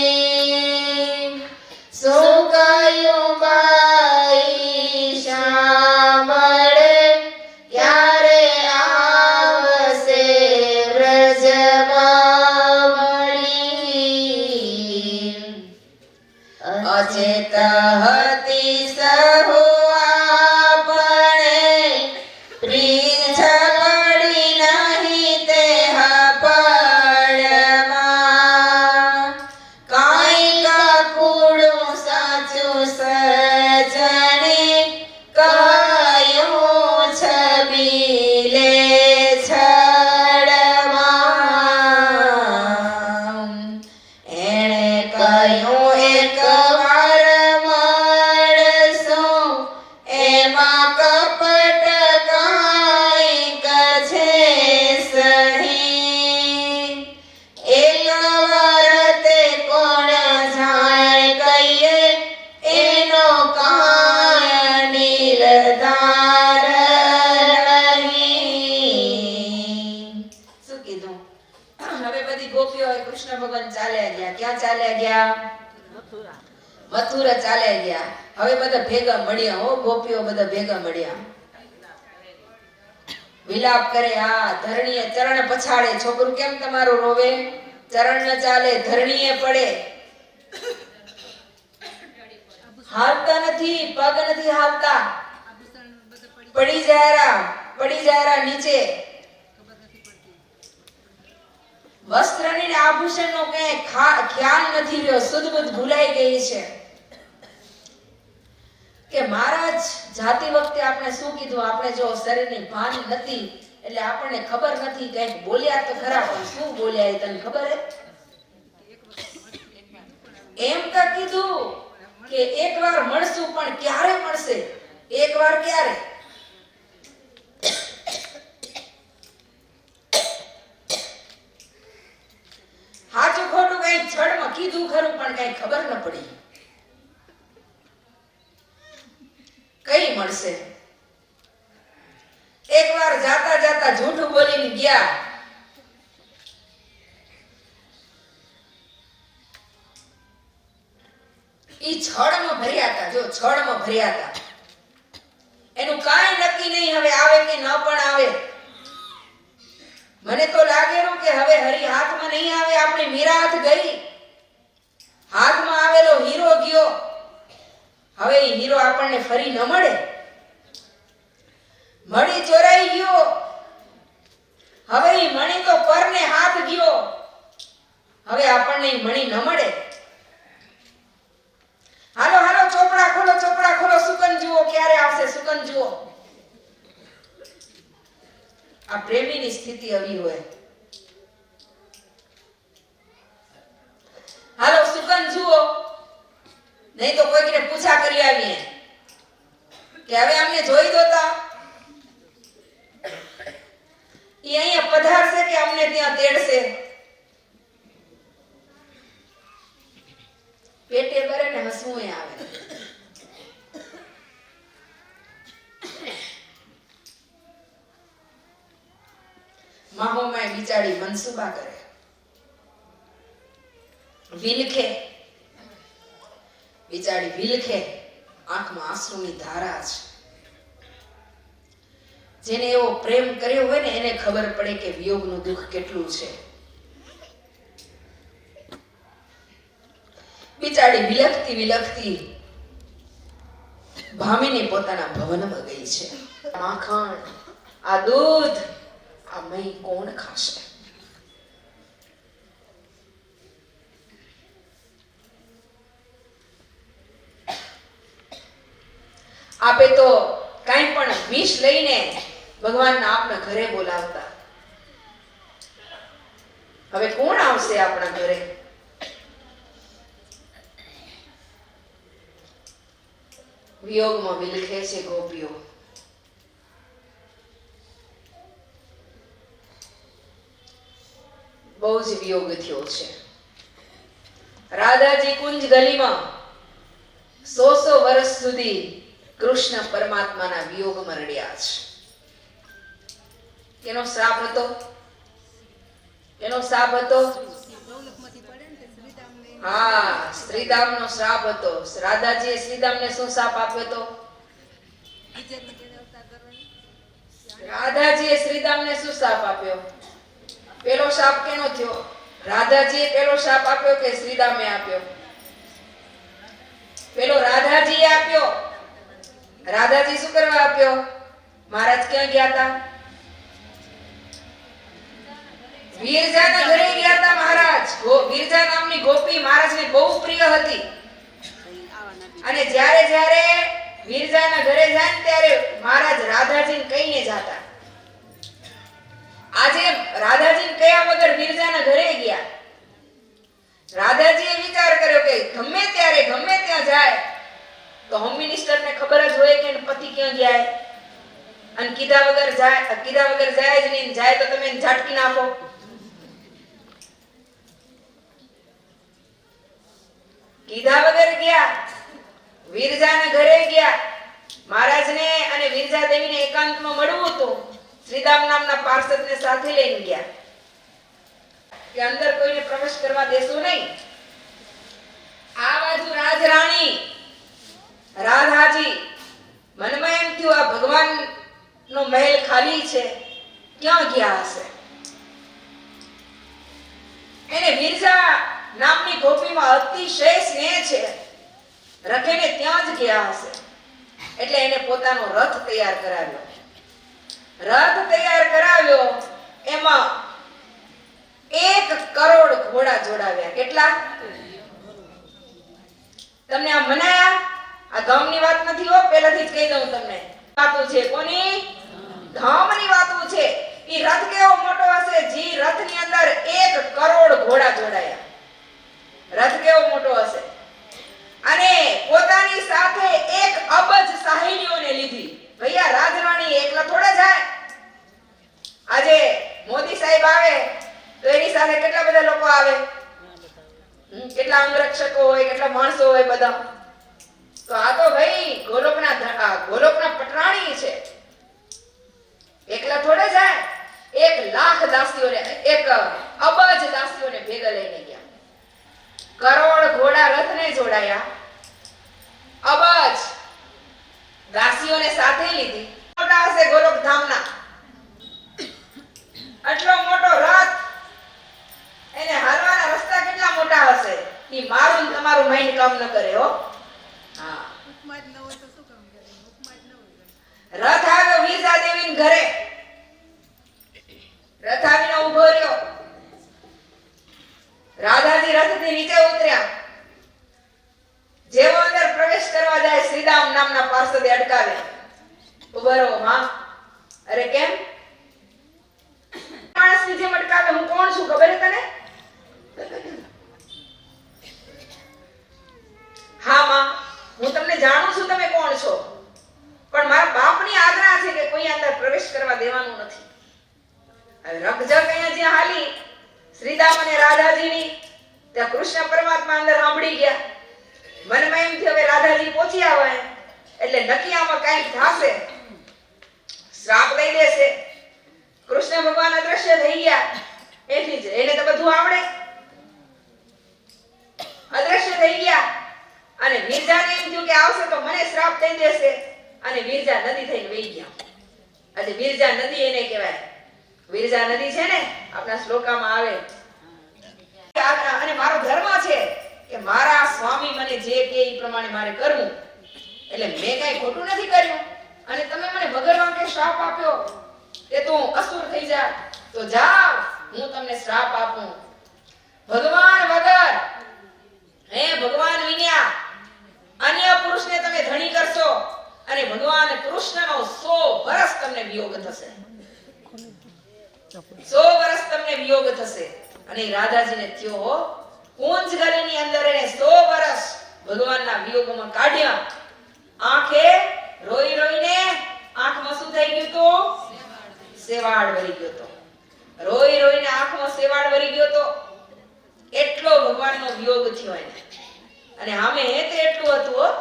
કૃષ્ણ ભગવાન ચાલ્યા ગયા. ક્યાં ચાલ્યા ગયા? મથુરા ચાલ્યા ગયા. હવે બધા ભેગા મળ્યા હો, ગોપીઓ બધા ભેગા મળ્યા. વિલાપ કરે. હા, ધરણીએ ચરણ પછાડે. છોકરું કેમ તમારું રોવે? ચરણ ન ચાલે, ધરણીએ પડે. હાલતા નથી, પગ નથી હાલતા. પડી જાયરા નીચે. વસ્ત્રની ને આભૂષણનો કઈ ખ્યાલ નથી રહ્યો. શુદ્ધ બુદ્ધ ભૂલાઈ ગઈ છે. કે મહારાજ જાતી વખતે આપણે શું કીધું? આપણે જો શરીરની ભાન નથી એટલે આપણને ખબર નથી. કઈક બોલ્યા તો ખરા, પણ શું બોલ્યા એ તને ખબર હે? એમ તો કીધું કે એકવાર મળશું, પણ ક્યારે મળશે? એકવાર ક્યારે? સાચું ખોટું કઈ છડમાં કીધું ખરું, પણ કઈ ખબર ન પડી. કઈ મળશે? એકવાર જાતા જાતા જૂઠું બોલીને ગયા. ઈ છળમાં ભર્યા હતા. જો છળમાં ભર્યા હતા. એનું કાંઈ નક્કી નહીં હવે આવે કે ન પણ આવે. મને તો લાગેલું કે હવે હરી હાથમાં નહીં આવે. આપણી મીરાત ગઈ, હાથમાં આવેલો હીરો ગયો. હવે એ હીરો આપણને ફરી ન મળે. મણી ચોરાઈ ગયો. હવે એ મણી તો પરને હાથ ગયો. હવે આપણને ઈ મણી ન મળે. હાલો હાલો, ચોપડા ખોલો, ચોપડા ખોલો. સુકન જુઓ ક્યારે આવશે, સુકન જુઓ. આ પ્રેમીની સ્થિતિ આવી હોય. હાલો સુકન જુઓ, નહીં તો કોઈકને પૂછા કરી આવીએ કે હવે અમને જોઈ દોતા. ઈ અહીંયા પધારશે કે અમને ત્યાં તેડશે? પેટે ભરે ને હસવું આવે. માહોમાં બિચારી મનસુબા કરે, વિલખે. બિચારી વિલખે, આંખમાં આંસુની ધારા છે. જેને એવો પ્રેમ કર્યો હોય ને એને ખબર પડે કે વિયોગનું દુઃખ કેટલું છે. બિચારી વિલખતી વિલખતી ભામીની પોતાના ભવનમાં ગઈ છે. માખણ, આ દૂધ, આ મહી કોણ ખાશે? આપે તો કાંઈ પણ વિષ લઈને ભગવાનના આપના ઘરે બોલાવતા. હવે કોણ આવશે આપણા ઘરે? વિયોગમાં વિલખે છે ગોપીઓ. બહુ જ વિયોગ થયો છે. રાધાજી કુંજ ગલીમાં 100 વર્ષ સુધી કૃષ્ણ પરમાત્માના વિયોગમાં રડ્યા છે. કેનો શ્રાપ હતો? કેનો શ્રાપ હતો? હા, શ્રીદામનો શ્રાપ હતો. રાધાજીએ શ્રીદામને શું શ્રાપ આપ્યો હતો? રાધાજીએ શ્રીદામને શું શ્રાપ આપ્યો? પેલો શ્રાપ કેનો થયો? રાધાજીએ પેલો શ્રાપ આપ્યો કે શ્રીદામે આપ્યો? પેલો રાધાજીએ આપ્યો. રાધાજી શું કરવા આપ્યો? મહારાજ ક્યાં ગયા હતા? વીરજાના ઘરે ગયા હતા મહારાજ. વીરજા નામની ગોપી મહારાજને બહુ પ્રિય હતી. અને જ્યારે જ્યારે વીરજાના ઘરે જાય ને ત્યારે મહારાજ રાધાજીને કહીને જાતા. આજે રાધાજીને કયા વગર વીરજાના ઘરે ગયા. રાધાજીએ વિચાર કર્યો કે ગમે ત્યારે ગમે ત્યાં જાય તો હોમ મિનિસ્ટરને ખબર જ હોય કે પતિ ક્યાં ગયા. અને કીધા વગર જાય જ નહીં. જાય તો તમે એને ઝાટકી નાખો. કીધા વગર ગયા, વીરજાના ઘરે ગયા. મહારાજને અને વીરજા દેવીને એકાંતમાં મળવું હતું. શ્રીદામ નામના પાર્ષદને સાથે લઈને ગયા. કે અંદર કોઈને પ્રવેશ કરવા દેશું નહીં. આ બાજુ રાજરાણી રાધાજી મનમાં એમ થયું આ ભગવાન નો મહેલ ખાલી છે, ક્યાં ગયા હશે? એને વિરજા નામની ગોપીમાં અતિશય સ્નેહ છે, રખેને ત્યાં જ ગયા હશે. એટલે એને પોતાનો રથ તૈયાર કરાવ્યો. રથ તૈયાર કરાવ્યો એમાં 1 કરોડ ઘોડા જોડાવ્યા. કેટલા? તમને આ મનાયા? આ ગામની વાત નથી હો, પહેલાથી જ કહી દઉં તમને. વાતો છે કોની? ગામની વાતો છે. ઈ રથ કેવો મોટો હશે? જી રથની અંદર 1 કરોડ ઘોડા જોડાયા. રથ કેવો મોટો હશે? અને પોતાની સાથે 1 અબજ સાહેલીઓને લીધી. ભૈયા રાજરાણી એકલા થોડા જાય. આજે મોદી સાહેબ આવે તો એની સાથે કેટલા બધા લોકો આવે, કેટલા અંગરક્ષકો હોય, કેટલા માણસો હોય બધા. તો આ તો ભાઈ ગોલોકના પટરાણી છે, એકલા થોડા જાય. 1 લાખ દાસીઓને, 1 અબજ દાસીઓને ભેગા લઈને ગયા. કરોડ ઘોડા રથને જોડાયા, અબજ દાસીઓને સાથે લીધી. મોટા હશે ગોલોક ધામના. આટલો મોટો રથ, એને હાલવાના રસ્તા કેટલા મોટા હશે? ઈ મારું ને તમારું માઇન્ડ કામ ન કરે હો. હા, રથ આવ્યો વિરજા દેવીના ઘરે. રથ આવીને ઊભો રહ્યો. રાધાજી રથથી નીચે ઉતર્યા. જેવો અંદર પ્રવેશ કરવા જાય, શ્રીદામ નામના પાર્ષદે અટકાવ્યા. ઉભો રહો માં. અરે કેમ? માણસની જેમ અટકાવે. હું કોણ છું ખબર છે તને? હા માં, હું તમને જાણું છું તમે કોણ છો, પણ મારા બાપની આજ્ઞા છે કે કોઈ અંદર પ્રવેશ કરવા દેવાનું નથી. હવે રકજક અહીંયા જ્યાં હાલી શ્રીદામ અને રાધાજીની, ત્યાં કૃષ્ણ પરમાત્મા અંદર સાંભળી ગયા. મનમાં એમ થયું હવે રાધાજી પહોંચી આવે એટલે નક્કી આમાં કંઈક થશે, શ્રાપ લઈ દેશે. કૃષ્ણ ભગવાન અદ્રશ્ય થઈ ગયા. એથી જ એને તો બધું આવડે. અદ્રશ્ય થઈ ગયા અને વિરજાને એમ થયું કે આવશે તો મને શ્રાપ દઈ દેશે. અને વિરજા નદી થઈને વહી ગયા. આજે વિરજા નદી એને કહેવાય. વિરજા નદી છે ને આપણા શ્લોકામાં આવે. અને મારો ધર્મ છે કે મારા સ્વામી મને જે કહે એ પ્રમાણે મારે કરવું. એટલે મેં કઈ ખોટું નથી કર્યું. અને તમે મને વગર વાંકે શ્રાપ આપ્યો કે તું અસુર થઈ જા, તો જાઓ હું તમને શ્રાપ આપું. ભગવાન વગર, હે ભગવાન વિના અન્ય પુરુષને તમે ધણી કરશો અને ભગવાન કૃષ્ણનો 100 વર્ષ તમને વિયોગ થશે. 100 વર્ષ તમને વિયોગ થશે. અને રાધાજીને થયો. કુંજ ગલીની અંદર એને 100 વર્ષ ભગવાનના વિયોગમાં કાઢ્યા. આંખે રોઈ રોઈને આંખમાં શું થઈ ગયું તો? સેવાળ વળી ગયો તો. રોઈ રોઈને આંખમાં સેવાળ વળી ગયો તો. એટલો ભગવાનનો વિયોગ થયો એને. અને આમે તે એટલું હતું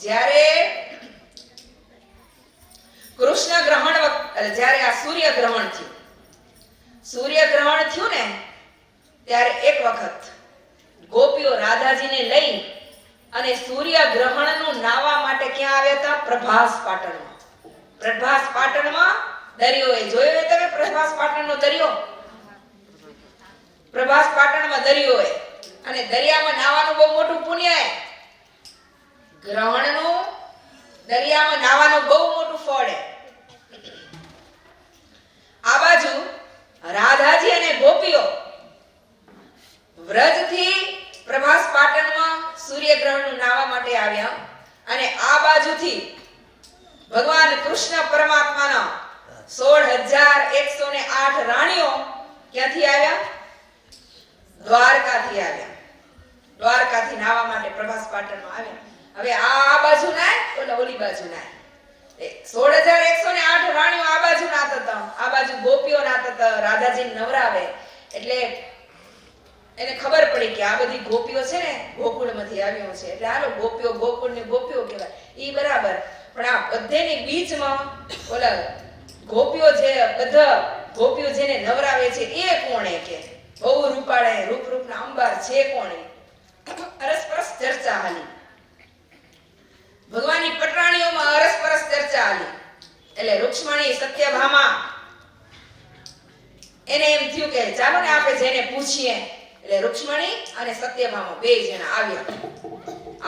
જ્યારે કૃષ્ણ ગ્રહણ વખતે, જ્યારે આ સૂર્ય ગ્રહણ થયું, સૂર્ય ગ્રહણ થયું ને ત્યારે એક વખત ગોપીઓ રાધાજીને લઈ અને સૂર્ય ગ્રહણનું નાવા માટે ક્યાં આવ્યા હતા? પ્રભાસ પાટણમાં. પ્રભાસ પાટણમાં દરિયો એ જોયો તમે? પ્રભાસ પાટણનો દરિયો, પ્રભાસ પાટણમાં દરિયો એ. અને દરિયામાં નાવાનું બહુ મોટું પુણ્ય છે. ગ્રહણનું દરિયામાં નાવાનું બહુ મોટું ફળ છે. આ બાજુ રાધાજી અને ગોપીઓ વ્રજથી પ્રભાસ પાટણમાં સૂર્યગ્રહણનું નાવા માટે આવ્યા. અને આ બાજુથી ભગવાન કૃષ્ણ પરમાત્માના 16,108 રાણીઓ ક્યાંથી આવ્યા? દ્વારકાથી આવ્યા. દ્વારકાથી નાવા માટે પ્રભાસ પાટણમાં આવ્યા. હવે આ બાજુ નાય, ઓલી બાજુ નાય. 16,108 રાણીઓ આ બાજુ નાત હતા, આ બાજુ ગોપીઓ નાત હતા. રાધાજી નવરાવે એટલે એને ખબર પડી કે આ બધી ગોપીઓ છે ને ગોકુળમાંથી આવ્યો છે, એટલે હાલો ગોપીઓ, ગોકુળને ગોપીઓ કહેવાય. ઈ બરાબર, પણ આ બધેની બીચમાં ઓલા ગોપીઓ જે બધા ગોપીઓ જેને નવરાવે છે એ કોણે કે બહુ રૂપાળા રૂપ રૂપના અંબાર છે કોણે અરસપરસ ચર્ચા હાલી. ભગવાનની પટરાણીઓમાં અરસપરસ ચર્ચા હાલી. એટલે રૂક્ષ્મણી સત્યભામા એને એમ થયું કે ચાલો ને આપણે જેને પૂછીએ. એટલે રૂક્ષ્મણી અને સત્યભામા બે જણા આવ્યા.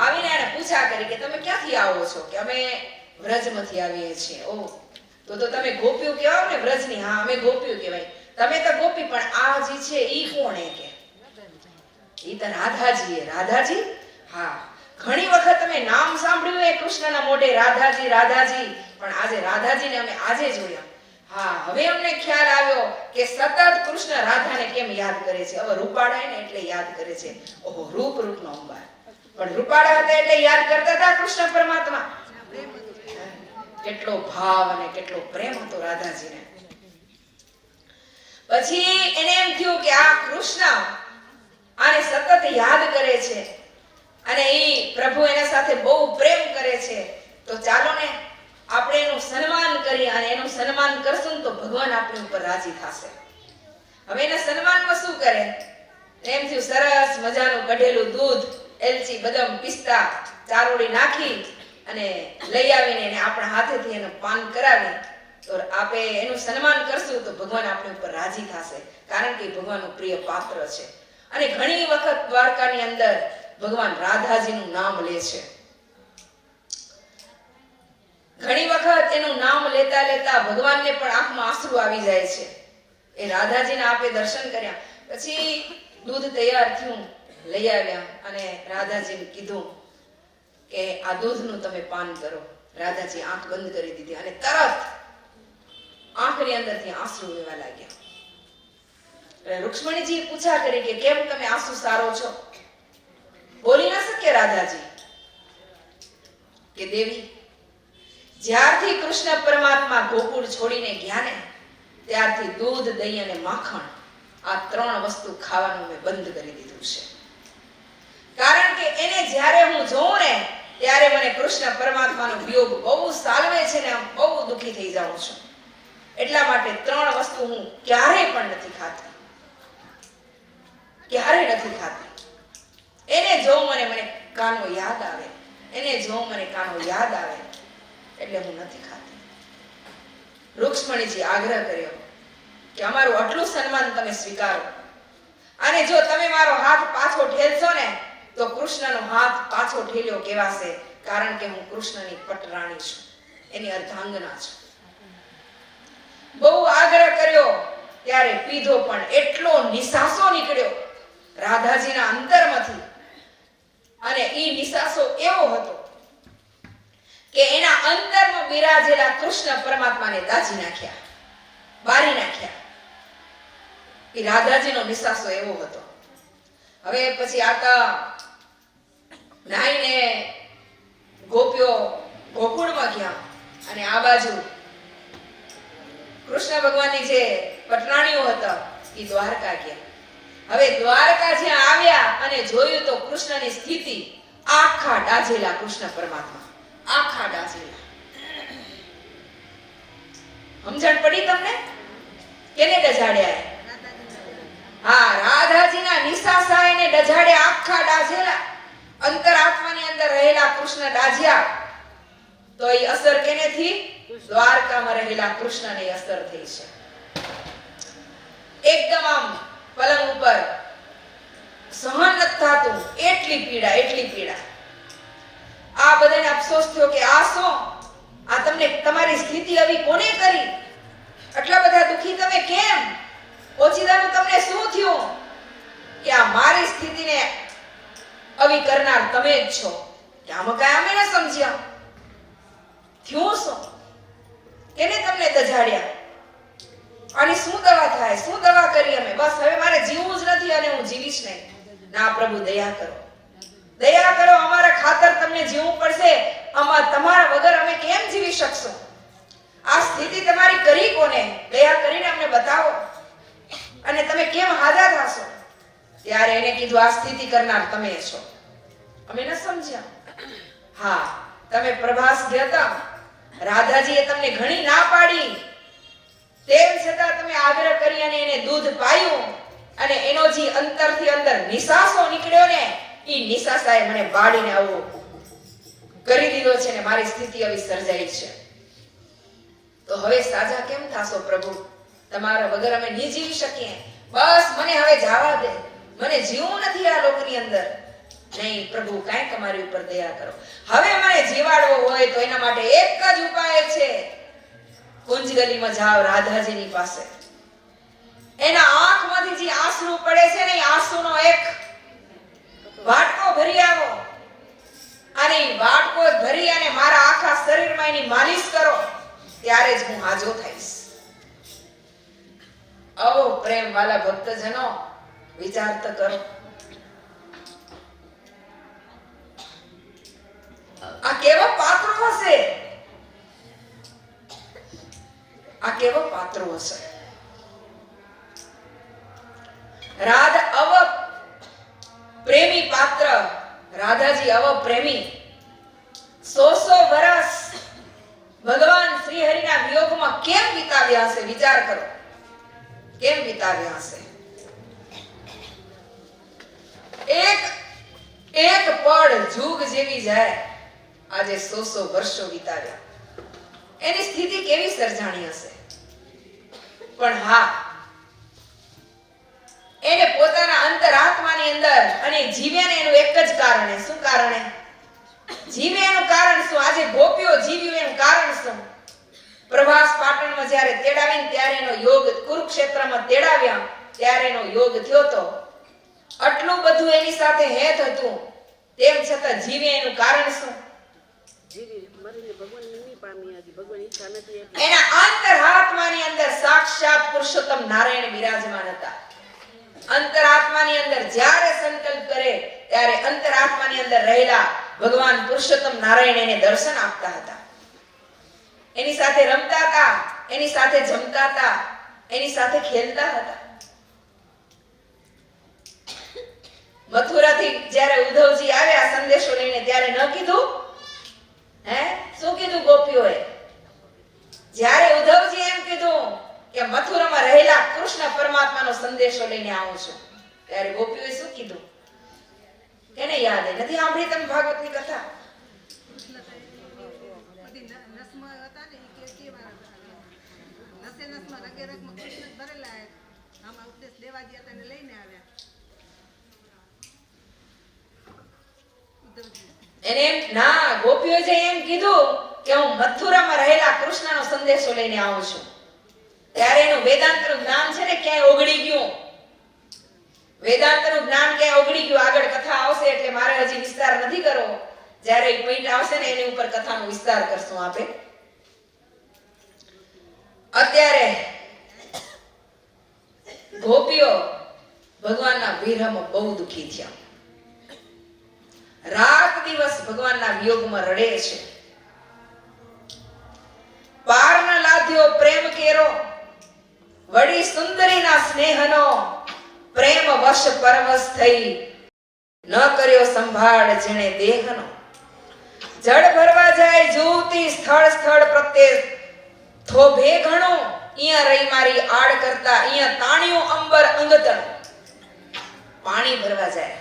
આવીને એને પૂછા કરી કે તમે ક્યાંથી આવો છો? કે અમે વ્રજમાંથી આવીએ છીએ. ઓહ, તો તમે ગોપીઓ કહેવાય ને વ્રજની? હા, અમે ગોપીઓ કહેવાય. તમે તો ગોપી, પણ આ જે છે ઈ કોણ? કે ઈ તો રાધાજી. રાધાજી? હા, ઘણી વખત તમે નામ સાંભળ્યું એ કૃષ્ણના મોઢે, રાધાજી રાધાજી, પણ આજે રાધાજીને અમે આજે જોયા. હા, હવે અમને ખ્યાલ આવ્યો કે સતત કૃષ્ણ રાધાને કેમ યાદ કરે છે. હવે રૂપાળા ને એટલે યાદ કરે છે. ઓહો, રૂપ રૂપનો અંબાર. પણ રૂપાળા હતા એટલે યાદ કરતા હતા કૃષ્ણ પરમાત્મા. કેટલો ભાવ અને કેટલો પ્રેમ હતો રાધાજીને. પછી એને એમ થયું કે આ કૃષ્ણ આને સતત યાદ કરે છે અને ઈ પ્રભુ એના સાથે બહુ પ્રેમ કરે છે, તો ચાલો ને આપણે એનું સન્માન કરીએ. અને એનું સન્માન કરશું તો ભગવાન આપણી ઉપર રાજી થશે. હવે એના સન્માનમાં શું કરે? એમ થયું સરસ મજાનું કઢેલું દૂધ, એલચી, બદામ, પિસ્તા, ચારોળી નાખી અને લઈ આવીને એને આપણા હાથેથી એનું પાન કરાવી તો આપણે એનું સન્માન કરશું તો ભગવાન આપણી ઉપર રાજી થશે, કારણ કે ભગવાનનું પ્રિય પાત્ર છે. અને ઘણી વખત દ્વારકાની અંદર ભગવાન રાધાજીનું નામ લે છે. ઘણી વખત એનું નામ લેતા લેતા ભગવાનને પણ આંખમાં આંસુ આવી જાય છે. એ રાધાજીના આપે દર્શન કર્યા. પછી દૂધ તૈયાર થયું, લઈ આવ્યા અને રાધાજીને કીધું કે આ દૂધનું તમે પાન કરો. રાધાજી આંખ બંધ કરી દીધી અને તરત આંખની અંદરથી આંસુ વહેવા લાગ્યા. રૂક્ષ્મણીજી પૂછા કરી કે કેમ તમે આંસુ સારો છો? બોલી ના શકે રાધાજી કે દેવી, જ્યારથી કૃષ્ણ પરમાત્મા ગોકુળ છોડીને ગયા ને ત્યારથી દૂધ, દહીં અને માખણ આ ત્રણ વસ્તુ ખાવાનું મેં બંધ કરી દીધું છે. કારણ કે એને જ્યારે હું જોઉં ને ત્યારે મને કૃષ્ણ પરમાત્માનો વિયોગ બહુ સાલવે છે ને બહુ દુખી થઈ જાઉં છું. એટલા માટે ત્રણ વસ્તુ હું ક્યારેય પણ નથી ખાતી. ક્યારેય નથી ખાતી. એને જો મને કાનો યાદ આવે, એને જો મને કાનો યાદ આવે એટલે હું નથી ખાતી. રૂક્ષ્મણીજી આગ્રહ કર્યો કે અમારું આટલું સન્માન તમે સ્વીકારો, અને જો તમે મારો હાથ પાછો ઠેલશો ને તો કૃષ્ણનો હાથ પાછો ઠેલ્યો કહેવાશે, કારણ કે હું કૃષ્ણની પટરાણી છું, એની અર્ધાંગના છું. બહુ આગ્રહ કર્યો ત્યારે પીધો, પણ એટલો નિસાસો નીકળ્યો રાધાજીના અંતરમાંથી, અને ઈ નિસાસો એવો હતો કે એના અંતરમાં બિરાજેલા કૃષ્ણ પરમાત્માને દાજી નાખ્યા, બારી નાખ્યા. એ રાધાજીનો નિસાસો એવો હતો. હવે પછી આકા નાઈને ગોપીઓ ગોકુળમાં ગયા અને આ બાજુ કૃષ્ણ ભગવાનની જે પટરાણીઓ હતા એ દ્વારકા ગયા. હવે દ્વારકા જ્યાં આવ્યા અને જોયું તો કૃષ્ણની સ્થિતિ આખા ડાજેલા. કૃષ્ણ પરમાત્મા આખા ડાજેલા. સમજણ પડી તમને? કેને ડજાડ્યા? હા, રાધાજીના નિસાસા એને ડજાડ્યા, આખા ડાજેલા. અંતરાત્માની અંદર રહેલા કૃષ્ણ ડાજ્યા તો એ અસર કેને થી? દ્વારકામાં રહેલા કૃષ્ણને અસર થઈ છે. એકદમ આમ પલંગ ઉપર સહન નથી થતું, એટલી પીડા, એટલી પીડા. આ બધાને અફસોસ થયો કે આ શું? આ તમને તમારી સ્થિતિ આવી કોને કરી? આટલા બધા દુખી તમે કેમ? ઓચિતાનું તમને શું થયું કે આ મારી સ્થિતિને આવી કરનાર તમે જ છો? કે આમાં કાંઈ અમે ન સમજ્યા. થયું શું? કેને તમને દજાડ્યા? આની શું દવા થાય? શું દવા કરી અમે? બસ હવે મારે જીવવું જ નથી અને હું જીવીશ નહીં. ના પ્રભુ, દયા કરો, દયા કરો, અમારા ખાતર તમને જીવવું પડશે. તમારા વગર અમે કેમ જીવી શકશું? આ સ્થિતિ તમારી કરી કોને? દયા કરીને અમને બતાવો, અને તમે કેમ હાજા થશો? ત્યારે એને કીધું આ સ્થિતિ કરનાર તમે છો. અમે ન સમજ્યા. હા, તમે પ્રભાસ ગયા હતા, રાધાજીએ તમને ઘણી ના પાડી, તેમ છતાં તમે આગ્રહ કરી અને એને દૂધ પાયું, અને એનો જે અંતરથી અંદર નિસાસો નીકળ્યો ને એ નિસાસાએ મને બાળીને આવો કરી દીધો છે ને મારી સ્થિતિ આવી સર્જાઈ છે. તો હવે સાજા કેમ થાશો પ્રભુ? તમારા વગર અમે નહીં જીવી શકીએ. બસ મને હવે જવા દે, મને જીવવું નથી આ લોકની અંદર. નહીં પ્રભુ, કાંઈક અમારી ઉપર દયા કરો. હવે મને જીવાડવો હોય તો એના માટે એક જ ઉપાય છે. કુંજ ગલીમાં જાઓ રાધાજીની પાસે, એના આંખમાંથી જે આંસુ પડે છે ને એ આંસુનો એક વાટકો ભરી આવો અને એ વાટકો ભરી અને મારા આખા શરીરમાં એની માલિશ કરો, ત્યારે જ હું હાજો થઈશ. આવો પ્રેમ વાલા ભક્તજનો, વિચાર તો કરો. આ કેવા પાત્રો હશે? આ કેવા પાત્રો હશે? રાધા અવ પ્રેમી પાત્ર, રાધાજી અવ પ્રેમી 100 વર્ષ ભગવાન શ્રી હરિના વિયોગમાં કેમ વિતાવ્યા હશે? વિચાર કરો, કેમ વિતાવ્યા હશે? એક પળ જુગ જેવી જાય, આજે 100 વર્ષો વિતાવ્યા. એની સ્થિતિ કેવી સર્જાણી હશે? પણ હા, એને પોતાના અંતરાત્માની અંદર અને જીવ્યાને એનું એક જ કારણ. શું કારણ? જીવે એનું કારણ શું? આજે ગોપીઓ જીવ્યું એનું કારણ શું? પ્રભાસ પાટણમાં જ્યારે તેડાવીને ત્યારે એનો યોગ, કુરુક્ષેત્રમાં તેડાવ્યા ત્યારે એનો યોગ થયો તો. આટલું બધું એની સાથે હેત હતું, તેમ છતાં જીવે એનું કારણ શું? એના અંતરાત્માની અંદર સાક્ષાત પુરુષોત્તમ નારાયણ બિરાજમાન હતા. અંતરાત્માની અંદર જ્યારે સંકલ્પ કરે ત્યારે અંતરાત્માની અંદર રહેલા ભગવાન પુરુષોત્તમ નારાયણ એને દર્શન આપતા હતા. એની સાથે રમતા હતા, એની સાથે જમતા હતા, એની સાથે ખેલતા હતા. મથુરાથી જ્યારે ઉદ્ધવજી આવ્યા સંદેશો લઈને, ત્યારે ન કીધું? શું કીધું ગોપીઓએ? જ્યારે ઉદ્ધવજી એમ કીધું કે મથુરામાં રહેલા કૃષ્ણ પરમાત્માનો સંદેશો લઈને આવું છું, ત્યારે ગોપીઓએ શું કીધું? એને યાદ નથી સાંભળી તમે ભાગવતની કથા? એને એમ ના, ગોપીઓ જે એમ કીધું કે હું મથુરામાં રહેલા કૃષ્ણનો સંદેશો લઈને આવું છું, ત્યારે એનું વેદાંતનું જ્ઞાન છે ને ક્યાંય ઓગળી ગયું. વેદાંતનું જ્ઞાન ક્યાંય ઓગળી ગયું. આગળ કથા આવશે એટલે મારે હજી વિસ્તાર નથી કરવો. જ્યારે એ પોઈન્ટ આવશે ને એની ઉપર કથાનો વિસ્તાર કરશું આપે. અત્યારે ગોપીઓ ભગવાનના વિરહમાં બહુ દુખી થયા. રાત દિવસ ભગવાનના વિયોગમાં રડે છે. પાર ન લાધ્યો પ્રેમ કેરો, વડી સુંદરીના સ્નેહનો, પ્રેમ વશ પરવશ થઈ, ન કર્યો સંભાળ જેણે દેહનો. જળ ભરવા જાય જોતી સ્થળ સ્થળ પ્રત્યે થોભે ઘણો, અહીંયા રહી મારી આડ કરતા, અહીંયા તાણ્યું અંબર અંગતણ. પાણી ભરવા જાય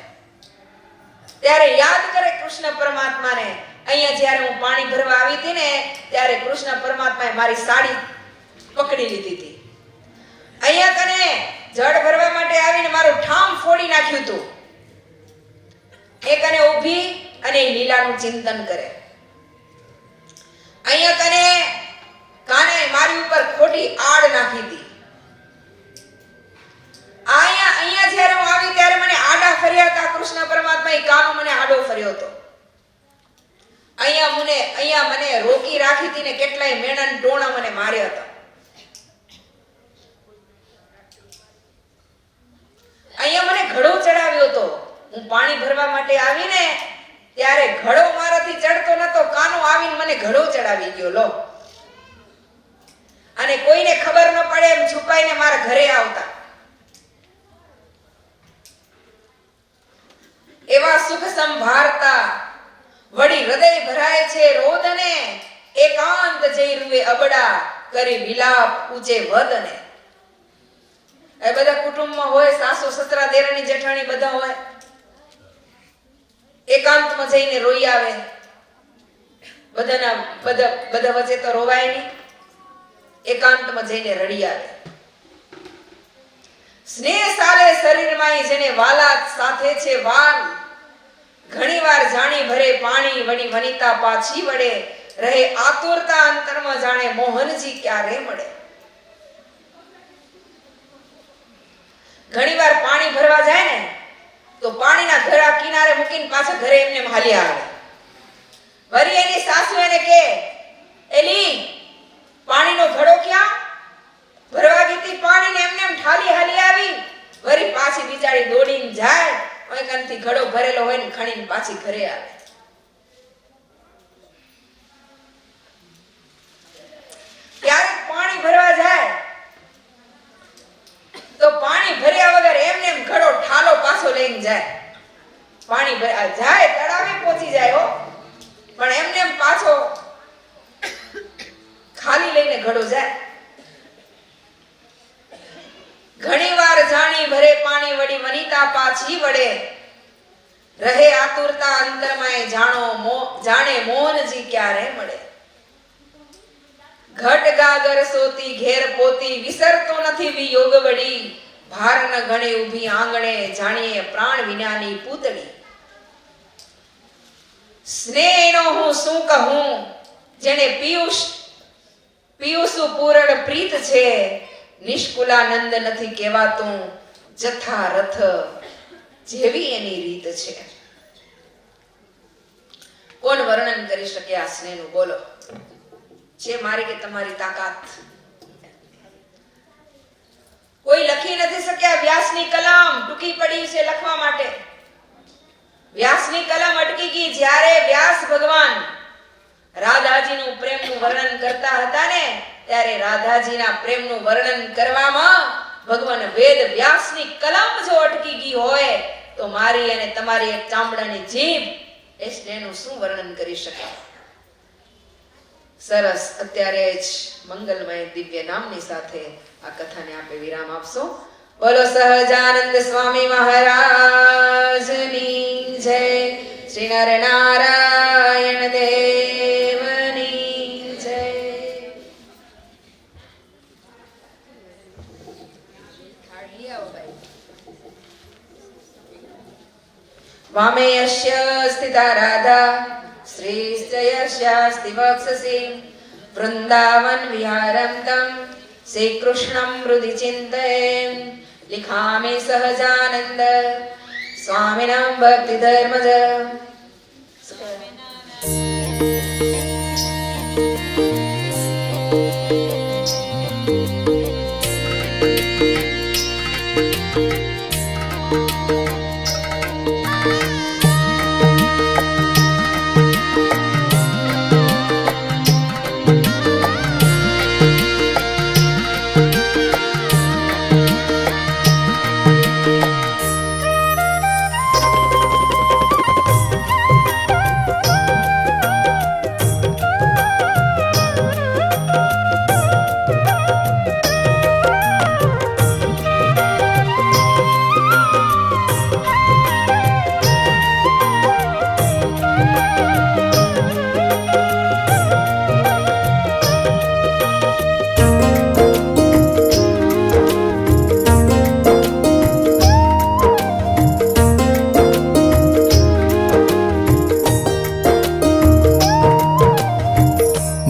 ત્યારે યાદ કરે કૃષ્ણ પરમાત્માને. અહીંયા જ્યારે હું પાણી ભરવા આવી હતી ને, ત્યારે કૃષ્ણ પરમાત્માએ મારી સાડી પકડી લીધી હતી. અહીંયા કને જળ ભરવા માટે આવીને મારું ઠામ ફોડી નાખ્યું હતું. એ કને ઊભી અને લીલાનું ચિંતન કરે. અહીંયા કને કાને મારી ઉપર ખોટી આડ નાખી હતી. અહીંયા જ્યારે હું આવી ત્યારે મને આડા ફર્યા હતા કૃષ્ણ પરમાત્માએ. કાનો મને આડો ફર્યો હતો. અહીંયા મને રોકી રાખી હતી ને કેટલાય મેણન ટોણા મને માર્યા હતા. અહીંયા મને ઘડો ચડાવ્યો હતો. હું પાણી ભરવા માટે આવીને ત્યારે ઘડો મારાથી ચડતો નતો. કાનો આવીને મને ઘડો ચડાવી ગયો. લો, અને કોઈને ખબર ન પડે એમ છુપાઈને મારા ઘરે આવતા. એવા સુખ સંભાળતા વળી હૃદય ભરાય છે રોદને, એકાંત જઈ રૂએ અબડા કરી વિલાપ ઊંચે વદને. એ બધા કુટુંબમાં હોય, સાસુ સસરા દેરાણી જેઠાણી બધા હોય, એકાંતમાં જઈને રોઈ આવે. બધા વચ્ચે તો રોવાય નહીં, એકાંતમાં જઈને રડી આવે. સ્નેહ સાલે શરીરમાં જેને વાલા સાથે છે વાલ, ઘણીવાર જાણી ભરે પાણી વળી વનિતા પાછી વળે, રહે આતુરતા અંતરમાં જાણે મોહનજી ક્યારે મળે. ઘણીવાર પાણી ભરવા જાય ને તો પાણીના ઘડા કિનારે મૂકીને પાછા ઘરે એમને હાલ્યા આવે. વળી એની સાસુ એને કહે, એલી પાણીનો ઘડો ક્યાં? ભરવા ગીતી પાણીને એમને એમ ઠાલી હાલી આવી. વળી પાછી બિચારી દોડીને જાય, ઓયકનથી ઘડો ભરેલો હોય ને ખણીને પાછી ઘરે આવે. ક્યારેક પાણી ભરવા જાય તો પાણી ભર્યા વગર એમને એમ ઘડો ઠાલો પાછો લઈને જાય. પાણી ભર્યા જાય, તળાવે પહોંચી જાય હો, પણ એમને એમ પાછો ખાલી લઈને ઘડો જાય. ઘણીવાર જાણી ભરે પાણી વળી વનિતા પાછી વળે, રહે આતુરતા અંતરમાં જાણે મોહનજી ક્યારે મળે. ઘટ ગાગર સોતી ઘેર પોતી, વિસરતો નથી વિયોગ વળી, ભાર ન ગણે ઊભી આંગણે, જાણીએ પ્રાણ વિનાની પૂતળી. સ્નેહનો હું શું કહું, જેને પિયુષ પૂરણ પ્રીત છે, નિષ્કુલાનંદ નથી કહેવાતું, જથા રથ જેવી એની રીત છે. કોણ વર્ણન કરી શકે આ સ્નેહનું? બોલો, છે મારી કે તમારી તાકાત? કોઈ લખી નથી શક્યા. વ્યાસની કલમ ટૂંકી પડી છે લખવા માટે. વ્યાસની કલમ અટકી ગઈ જ્યારે વ્યાસ ભગવાન રાધાજીનું પ્રેમનું વર્ણન કરતા હતા ને, ત્યારે રાધાજીના પ્રેમનું વર્ણન કરવામાં ભગવાન વેદ વ્યાસની કલમ જો અટકી ગઈ હોય તો મારી અને તમારી એક ચામડાની જીભ એ સ્નેહનું શું વર્ણન કરી શકે? સરસ. અત્યારે જ મંગલમય દિવ્ય નામની સાથે આ કથાને આપણે વિરામ આપશો. બોલો સહજાનંદ સ્વામી મહારાજની જય. શ્રી નર નારાયણ દેવની જય. વામે યસ્ય સ્થિતા રાધા શ્રીશ્ચયસ્યાસ્તિ વક્ષસી, વૃંદાવન વિહારં તં શ્રી કૃષ્ણં હૃદિ ચિંતયેમ. લિખામિ સહજાનંદ સ્વામિનાં ભક્તિ ધર્મજ.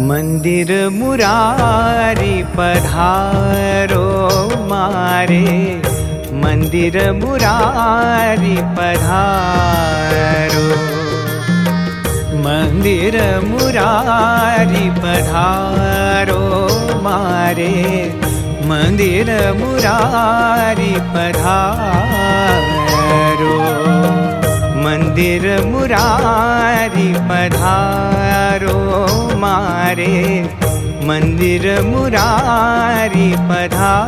મંદિર મુરારી પધારો મારે, મંદિર મુરારી પધારો, મંદિર મુરારી પધારો મારે, મંદિર મુરારી પધારો, મંદિર મુરારી પધારો મારે, મંદિર મુરારી પધારો.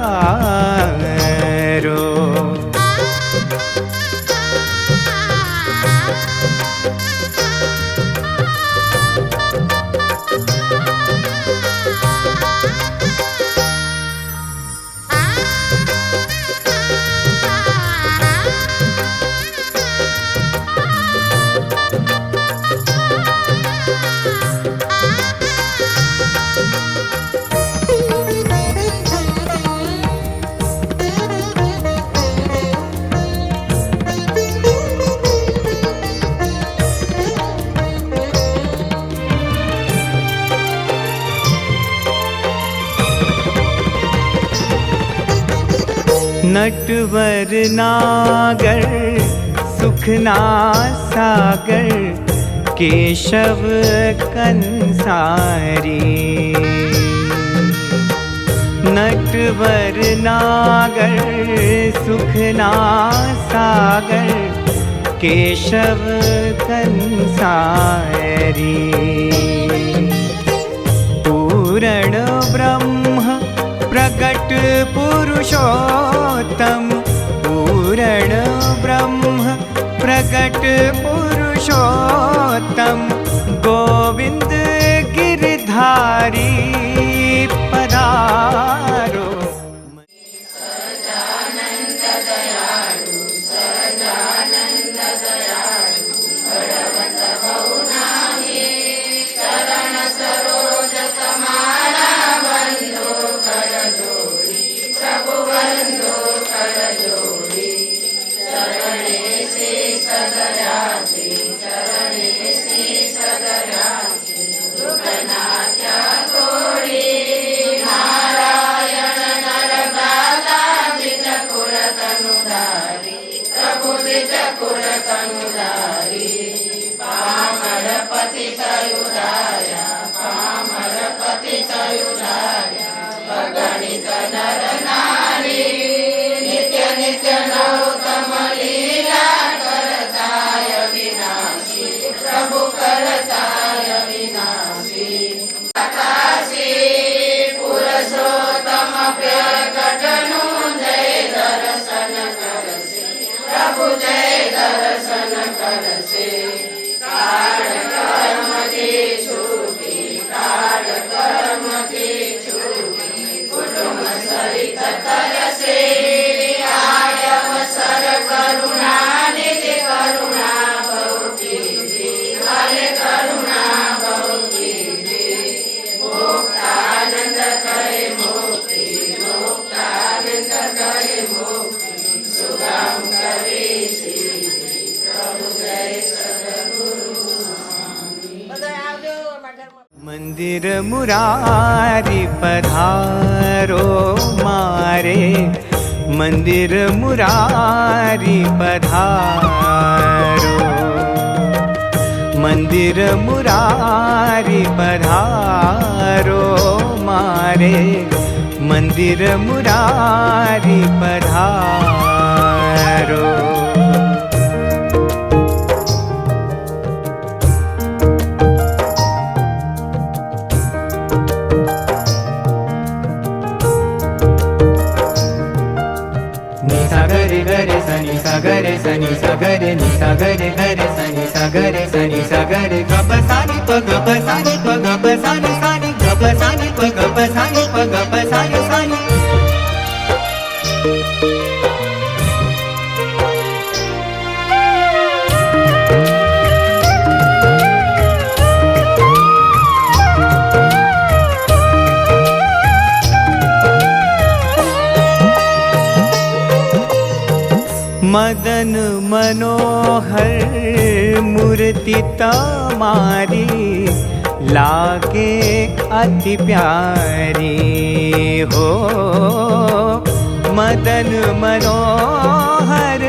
नटवर नागर सुखना सागर केशव कंसारी। नटवर नागर सुखना सागर केशव कंसारी। पूर्ण ब्रह्म प्रगट पुरुषोत्तम पूर्ण ब्रह्म प्रगट पुरुषोत्तम गोविंद गिरधारी पधारो। मंदिर मुरारी पधारो मारे मंदिर मुरारी पधारो। मंदिर मुरारी पधारो मारे मंदिर मुरारी पधारो। गरे सनी सगरे सनी सगरे नि सगरे गरे सनी सगरे सनी सगरे गप सानी प गप सानी प गप सानी सानी गप सानी प गप सानी प गप सानी सानी। मदन मनोहर मूर्ति तमारी लागे अति प्यारी हो। मदन मनोहर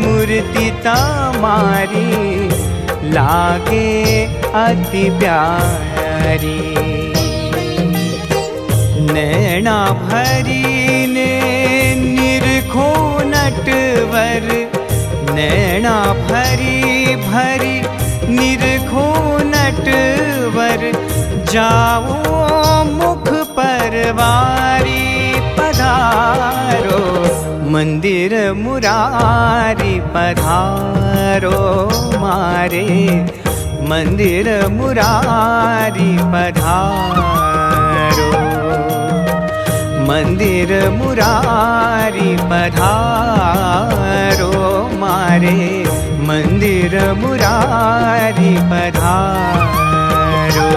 मूर्ति तमारी लागे अति प्यारी। नैना भरी ने निरखो नटवर नैना भरी भरी निरखो नटवर जाओ मुख परवारी पधारो। मंदिर मुरारी पधारो मारे मंदिर मुरारी पधारो। मंदिर मुरारी पधारो मारे मंदिर मुरारी पधारो।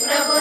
प्रभु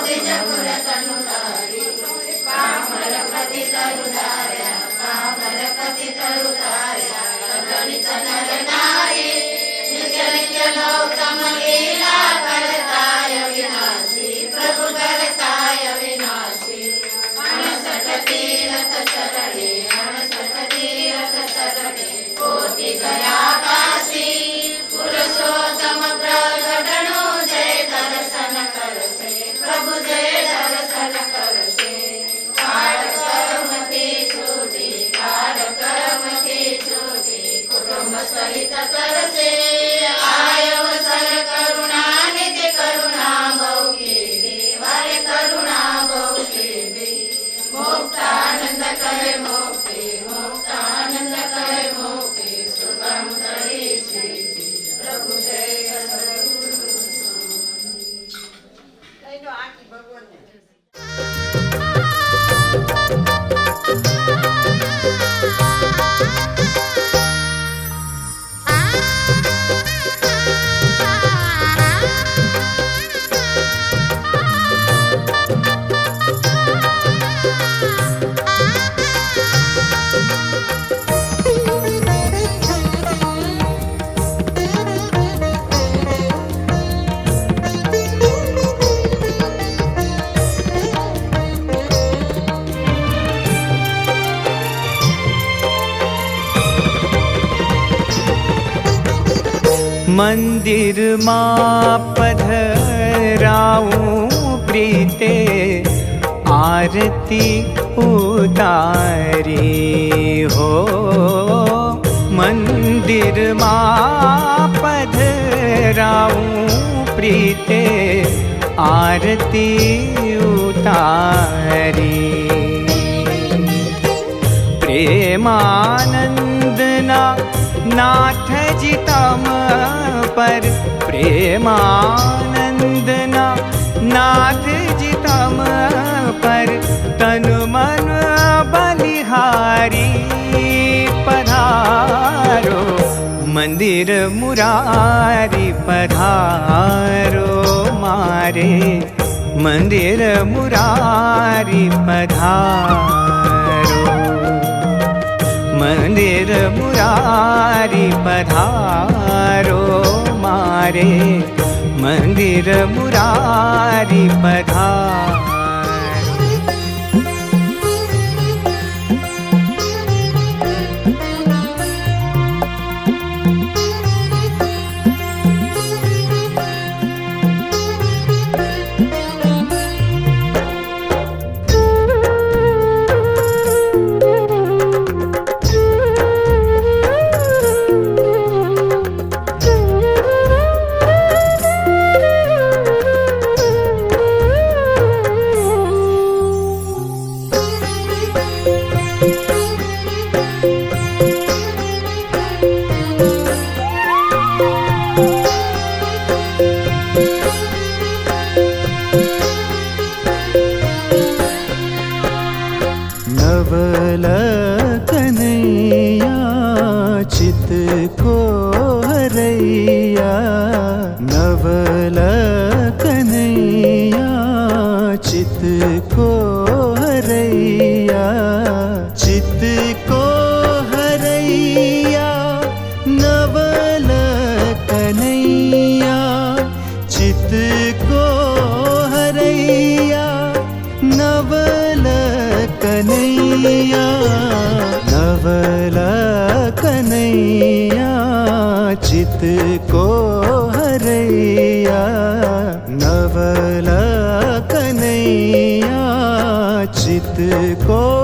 મંદિર માં પધરાવું પ્રીતે આરતી ઉતારી હો મંદિર માં પધરાવું પ્રીતે આરતી ઉતારી પ્રેમાનંદના નાથજી તમ પર પ્રેમાનંદના નાથજી તમ પર તન મન બલિહારી પધારો મંદિર મુરારી પધારો મારે મંદિર મુરારી પધારો મંદિર મુરારી પધારો મારે મંદિર મુરારી પધારો को हरैया नवल कन्हैया चित को हरैया चित को हरैया नवल कन्हैया चित को हरैया नवल कन्हैया नवल कन्हैया चित को हरैया नवल कन्हैया चित को